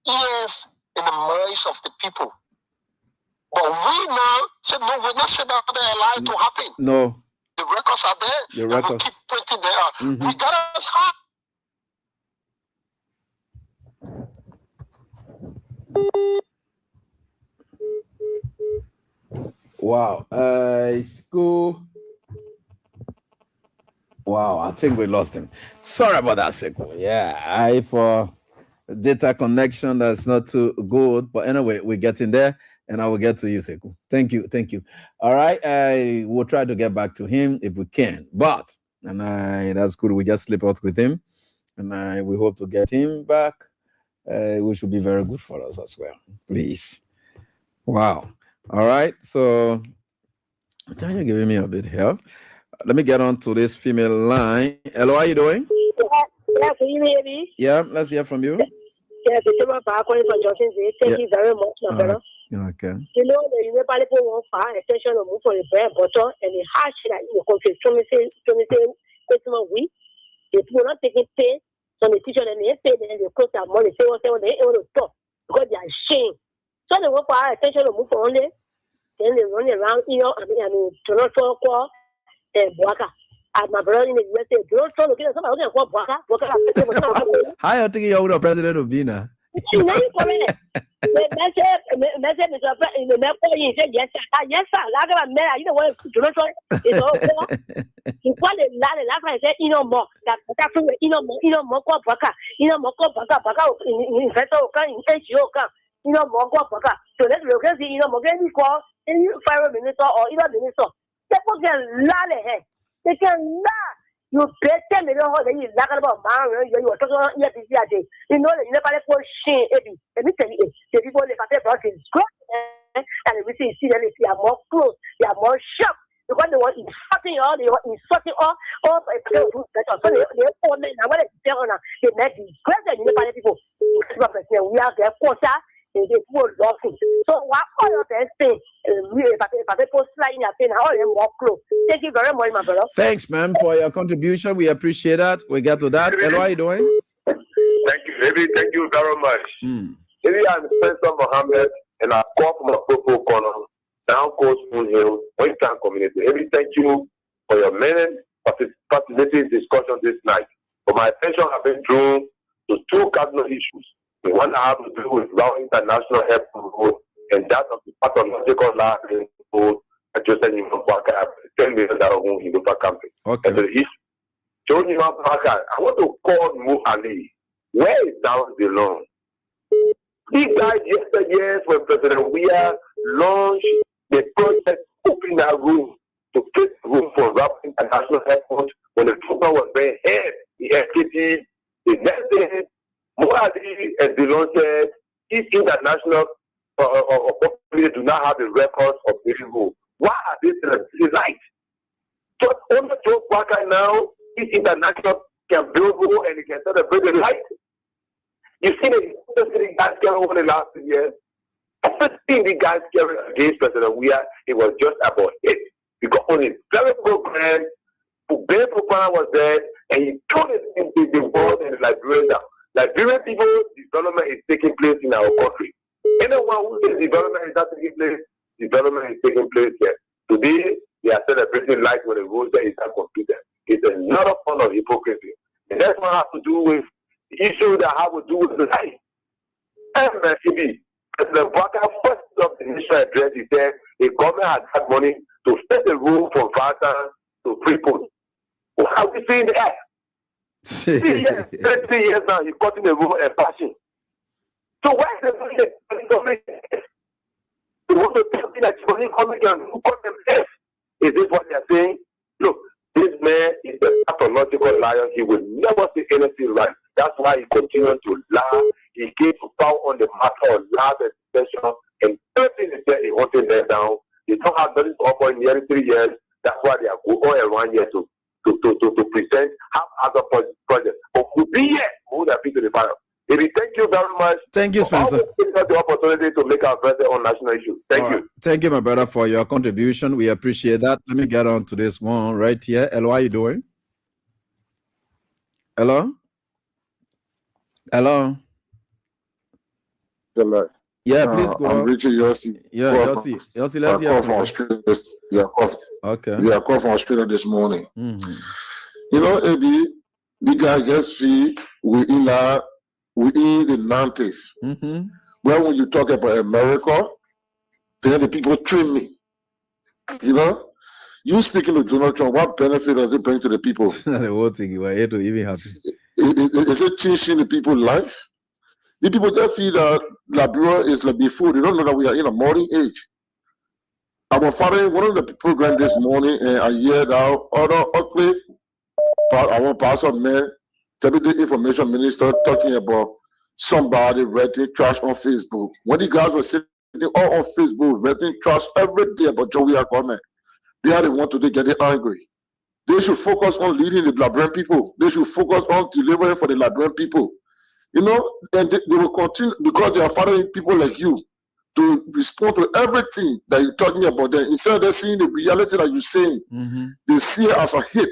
ears and the minds of the people. But we now said, no, we're not sitting down there and allow it to happen. No. The records are there. The records. We keep pointing there. Regardless how. Wow. School. Wow, I think we lost him. Sorry about that, Sekou. Yeah, for data connection that's not too good. But anyway, we're getting there, and I will get to you, Sekou. Thank you. All right, we'll try to get back to him if we can. But that's good. We just slip out with him, and we hope to get him back. Which will be very good for us as well. Please. Wow. All right. So, trying to give me a bit here. Let me get on to this female line. Hello, how are you doing? Yeah, can you hear me? Yeah, let's hear from you. Yes, it's about calling from Johnson. Thank you very much, my brother. Okay. You know, the United people want fire extension of move for the bread butter and the hash that you confess to me saying, we, if you're not taking pay, so the teacher and they say, then they close their money, say what they want to stop because they are ashamed. So they want fire extension of move for only, then they run around, to not talk. Buaka. My brother in the USA, don't try to get somebody who Buaka. How you think you're the president of Bina? You know, you come in. Message in the map. You said yes, sir. Yes, sir. Like a man, you know what? Do not try. It's all over. You call it last I said, more. That's more, Buaka. More Buaka. In Federal, in HO, more Buaka. So let's look at the, more than equal any 5 minutes or even minutes. People can lie ahead. They can lie. You better me know how they is talking about man. You are talking about EPC. You know that you never let shame. Let me tell you, the people they have brought is good, and we see them. They are more close. They are more sharp. Because they were insulting all. They were insulting all. So they all men. Now what they tell on they make disgrace and you never let people. We are there, quarter. They people laughing. So what all of them say? Thank you very much, my brother. Thanks, ma'am, for your contribution. We appreciate that. We get to that. Hello, how are you doing? Thank you, baby. Thank you very much. Maybe I'm Spencer Mohammed, and I call from a football corner, down Coast Moon Hill, Western community. Maybe thank you for your minute participating discussion this night. For my attention, I've been drawn to 2 cardinal issues. The one I have to do with Round International Airport and that of the pathological lab in food at Joseph Nimambwaka, $10 million in the country. Okay. And the issue. Joe Nimambwaka, I want to call Mo Ali. Where is down the loan? He died yesterday when President Wheon launched the project, opening that room to create room for Round International Airport when the program was very head, the FKT, the next day, Mo Ali and Delon said, East International do not have the records of the rule. Why are they like? So on the top worker now, East International can build rule and it can celebrate the light. You see the guys carrying over the last 2 years. Everything the guys carrying against President Wheon, it was just about it. Because on a very program, Ben Popana was there and he told it into the world and Liberia. Liberian people, development is taking place in our country. Anyone who says development is not taking place, development is taking place here. Today, they are celebrating life when the road there is not completed. It's another form of hypocrisy. And that's what has to do with the issue that have to do with the life. And the Baka first of the initial address, he said the government had had money to set the room from Fata to Freeport. Well, how are we seeing that? 30 years now, you're cutting the room and passing. So why is the government? They want to tell me that money coming and who call themselves. Is this what they are saying? Look, this man is a pathological liar. He will never say anything right. That's why he continues to lie. He gave power on the matter of lies and deception, and everything is there. He hunting them down. They don't have nothing to offer in nearly 3 years. That's why they are going around here to present other projects. But we'll be here. We would have been to the final. Maybe thank you very much. Thank you, Spencer. For the opportunity to make our presence on national issues. Thank you. Thank you, my brother, for your contribution. We appreciate that. Let me get on to this one right here. Hello, how you doing? Hello? Hello? Hello. Yeah, please go I'm on. Richard Yossi. Yeah, Yossi, let's hear call from from you. Australia. Okay. Yeah, I called from Australia this morning. Mm-hmm. You know, AB, the guy gets free within the 90s. Mm-hmm. When you talk about America, then the people train me. You know, you speaking to Donald Trump, what benefit does it bring to the people? The whole thing, you were here to even happy. Is it changing the people's life? The people just feel that Liberia is like before. They don't know that we are in a modern age. I was following one of the program this morning, and I heard our other ugly, our pastor man, Deputy Information Minister, talking about somebody writing trash on Facebook. When the guys were sitting all on Facebook, writing trash every day about Joey government, they had want to get angry. They should focus on leading the Liberian people. They should focus on delivering for the Liberian people. You know, and they will continue because they are following people like you to respond to everything that you're talking about. Them. Instead of them seeing the reality that you're saying, they see it as a hit.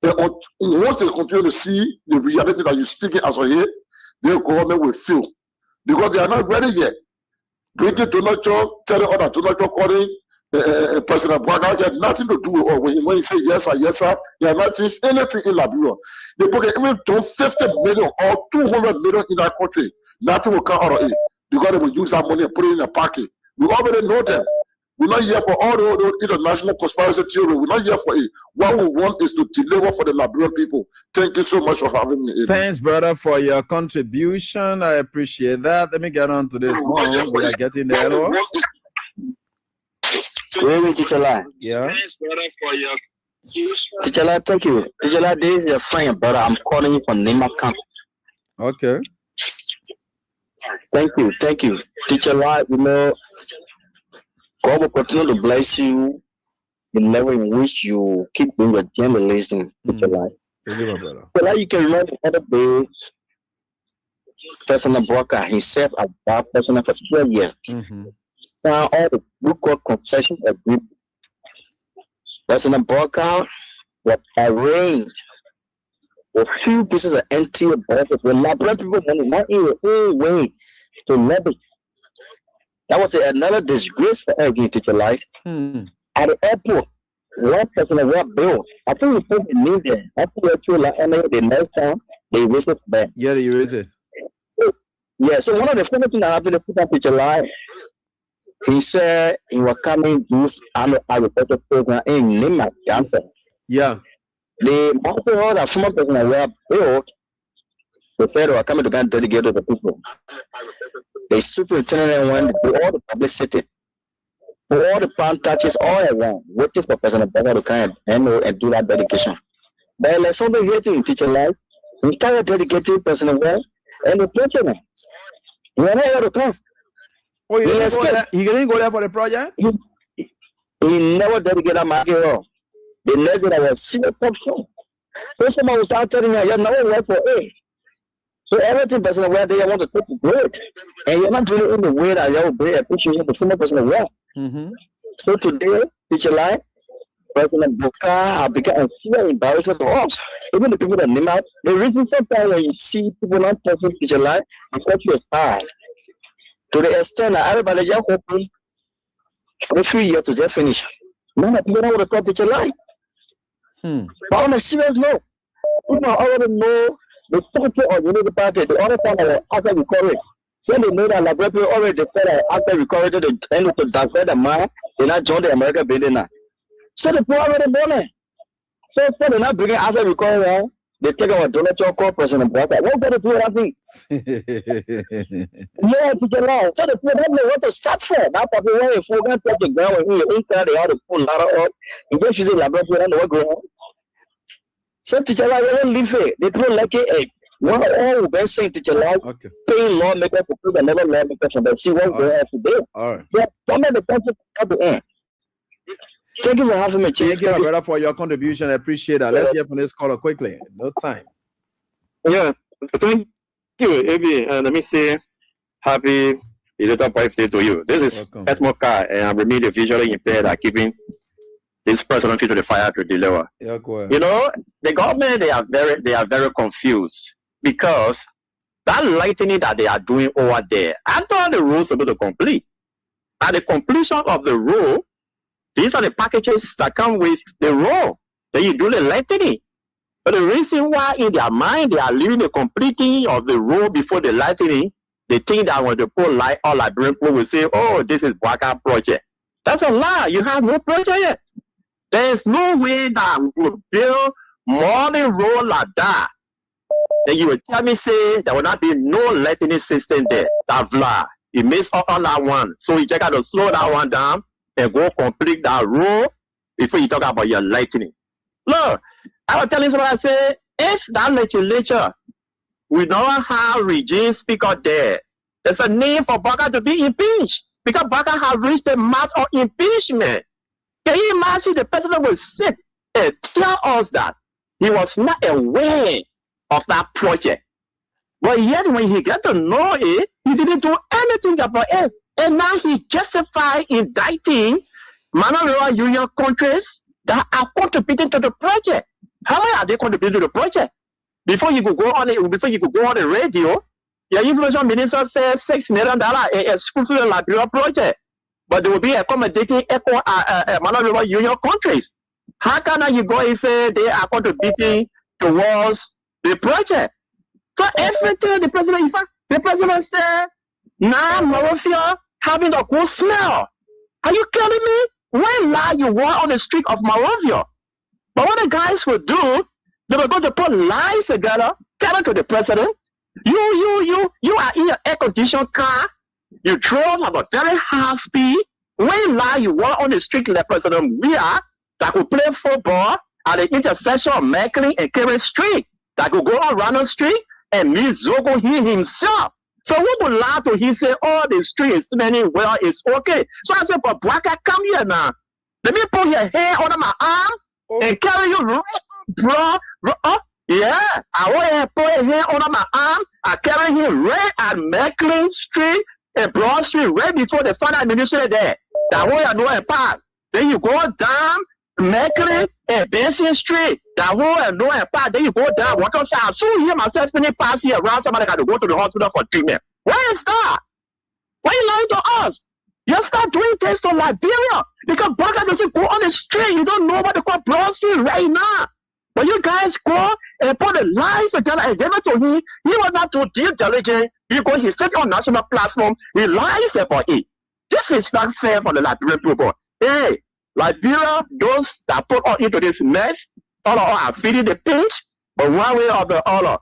And once they continue to see the reality that you're speaking as a hit, their government will fail because they are not ready yet. Greeting Donald Trump, telling others Donald Trump calling President Biden had nothing to do with it. When he said yes sir, he had not changed anything in Liberia. They put even 50 million or 200 million in that country. Nothing will come out of it because they will use that money and put it in a pocket. We already know them. We're not here for all the international conspiracy theory. We're not here for it. What we want is to deliver for the Liberian people. Thank you so much for having me. Thanks, brother, for your contribution. I appreciate that. Let me get on to this one. We are getting there. Hello? Yeah. Thanks, brother, for your Teacher, thank you. Teacher, this is your friend, brother. I'm calling you from Nima Camp. Okay. Thank you. Teacher, you know, God will continue to bless you the level in which you keep doing your journalism, Teacher. Thank you, my brother. Well, you can remember the other day, President Broker himself as that person for 12 years. Signed all the Blue Court concession agreement. President Broker was arranged with few pieces of empty boxes with Liberian people money, not in your own way to leverage. That was another disgrace for every Teacher life. At the airport, one person was built. I think we put the name there. After the next time, they erased it back. Yeah, they erased it. So one of the funny things that happened to Teacher life, he said he was coming to this annual agriculture program in Nima Camp. Yeah. The master that former president were built, they said they were coming to get dedicated to the people. The superintendent went to do all the publicity, for all the palm touches all around, waiting for President Baba to come and do that dedication. But like something here in Teacher life, we can't dedicate President well and the president. We are not able to come. Oh, he didn't go there for the project? He never dedicated a market all. The next day I was serious top show. First time I was start telling me, you're not work for A. So everything President where they want to take great. And you're not doing it in the way that you will be appreciating the former President well. So today, Teacher life, President Booker have become a serious embarrassment to us. Even the people that name out, the reason sometimes when you see people not talking Teacher life, because you style. To the extent that everybody just hoping a few years to just finish. None of people know what to call Teacher life. But on a serious note, people already know the structure of the party. The other time that after recovery. So they know that Liberia already decided after recovery to the end to divert the mind, they not join the American building now. So the people already know that. So they're not bringing after recovery, They take our donation call President Bwaka. What got to do with that thing? Yeah, teacher law. So the people don't know what to start for. That people when if we're going to take the ground when you in they have to pull ladder up. You just use a laboratory, don't know what going on. So teacher law, you don't leave it. They don't like it. One all been saying teacher law, paying lawmakers to put another lawmakers and see what we have to do. All right. Yeah, some of the country have to end. Thank you for having me, Chief. Thank you, my brother, for your contribution. I appreciate that. Let's hear from this caller quickly. No time. Yeah, thank you, Abby. Let me say happy belated birthday to you. This is Etmoka, and I'm the visually impaired are keeping this person to the fire to deliver. Yeah, cool. You know, the government they are very confused because that lightning that they are doing over there, after the roads are going to complete. At the completion of the road, these are the packages that come with the road. Then you do the lightning. But the reason why in their mind they are leaving the completing of the road before the lightning, they think that when they put light, all Liberian people will say, oh, this is Bwaka project. That's a lie. You have no project yet. There is no way that we will build modern road like that. Then you will tell me, say, there will not be no lightning system there. That's lie. You miss up on that one. So you just got to slow that one down and go complete that road before you talk about your lightning. Look, I was telling someone, I say, if that legislature we don't have regime speaker there, there's a need for Bwaka to be impeached because Bwaka have reached the mark of impeachment. Can you imagine the president will sit and tell us that he was not aware of that project? But yet when he got to know it, he didn't do anything about it. And now he justified indicting Minority Union countries that are contributing to the project. How much are they contributing to the project? Before you could go on the radio, your information minister says $6 million exclusive to the Liberia project. But they will be accommodating Minority Union countries. How can you go and say they are contributing towards the project? So everything the president said, now Monrovia having a good smell. Are you kidding me? When last you walk on the street of Monrovia? But what the guys will do, they were going to put lies together, carry to the president. You are in your air-conditioned car. You drove at a very high speed. When last you walk on the street like President Wheon that could play football at the intersection of Macklin and Kerry Street, that could go around the street and meet Zogo himself. So we would lie to him, say, oh, the street is smelling well, it's okay. So I said, but Bwaka, come here now. Let me put your hand under my arm and carry you right, bro. Yeah, I want to put your hand under my arm. I carry him right at Macklin Street and Broad Street, right before the final administration there. That way I know a path. Then you go down Macklin and Benson Street. That way I know a path. Then you go down Water Side. So here myself finish pass here around somebody got to go to the hospital for treatment. Where is that? Why you lying to us? You start doing things to Liberia because Bwaka doesn't go on the street. You don't know what they call Broad Street right now. But you guys go and put the lies together and give it to him. He was not too due diligent because he said on national platform, he lies about it. This is not fair for the Liberian people. Hey, Liberia, those that put us into this mess, all of us are feeding the pinch, but one way or the other,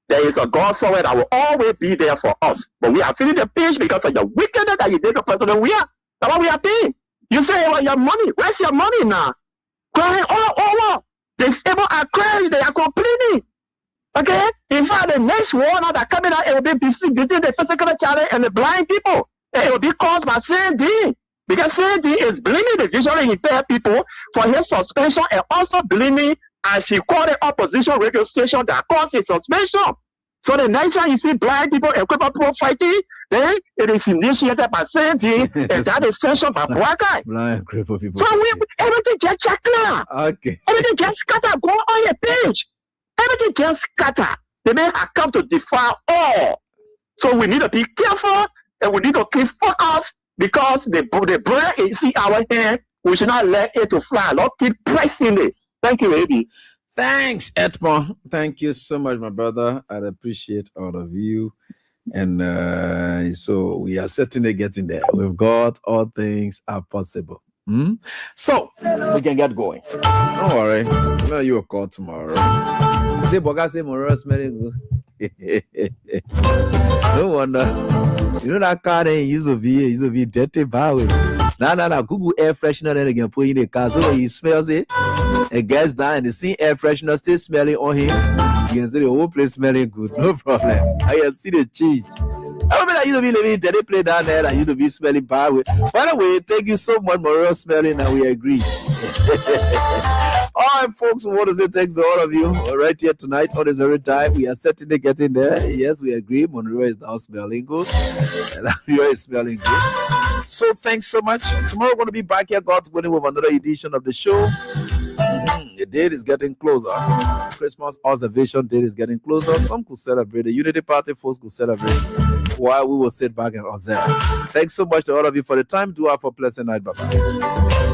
there is a God somewhere that will always be there for us. But we are feeling the pinch because of the wickedness that you did to President Wheon. That's what we are paying. You say, well, your money, where's your money now? Crying all over. The disabled are crying, they are complaining. Okay? In fact, the next war now that coming out, it will be between the physical challenge and the blind people. And it will be caused by CND. Because CND is blaming the visually impaired people for his suspension and also blaming, as he called the opposition radio station that caused his suspension. So the next time you see blind people and crippled people fighting, then it is initiated by CND and that is sanctioned by Bwaka. Blind crippled people. So everything just clear. Okay. Everything just scatter. Go on your page. Everything just scatter. The men have come to defile all. So we need to be careful and we need to keep focused because the brain is in our hand. We should not let it to fly. Not keep pressing it. Thank you, Eddie. Thanks, Edmond. Thank you so much, my brother. I appreciate all of you. And so we are certainly getting there. With God, all things are possible. So we can get going. Don't worry. You will call tomorrow. Say Boga say Monroe smelling good. No wonder. You know that car ain't used to be dirty power. Nah. Google air freshener then again put in the car. So when he smells it, it gets down and the same air freshener still smelling on him. You can see the whole place smelling good. No problem. I can see the change. I mean, that you to be living dirty play down there, that you to be smelling power. By the way, thank you so much, Monroe smelling, and we agree. All right, folks, we want to say thanks to all of you right here tonight on this very time. We are certainly getting there. Yes, we agree. Monroe is now smelling good. And Monroe is smelling good. So thanks so much. Tomorrow we're going to be back here, God's willing, with another edition of the show. The date is getting closer. Christmas observation date is getting closer. Some could celebrate. The Unity Party folks could celebrate while we will sit back and observe. Thanks so much to all of you for the time. Do have a pleasant night. Bye-bye.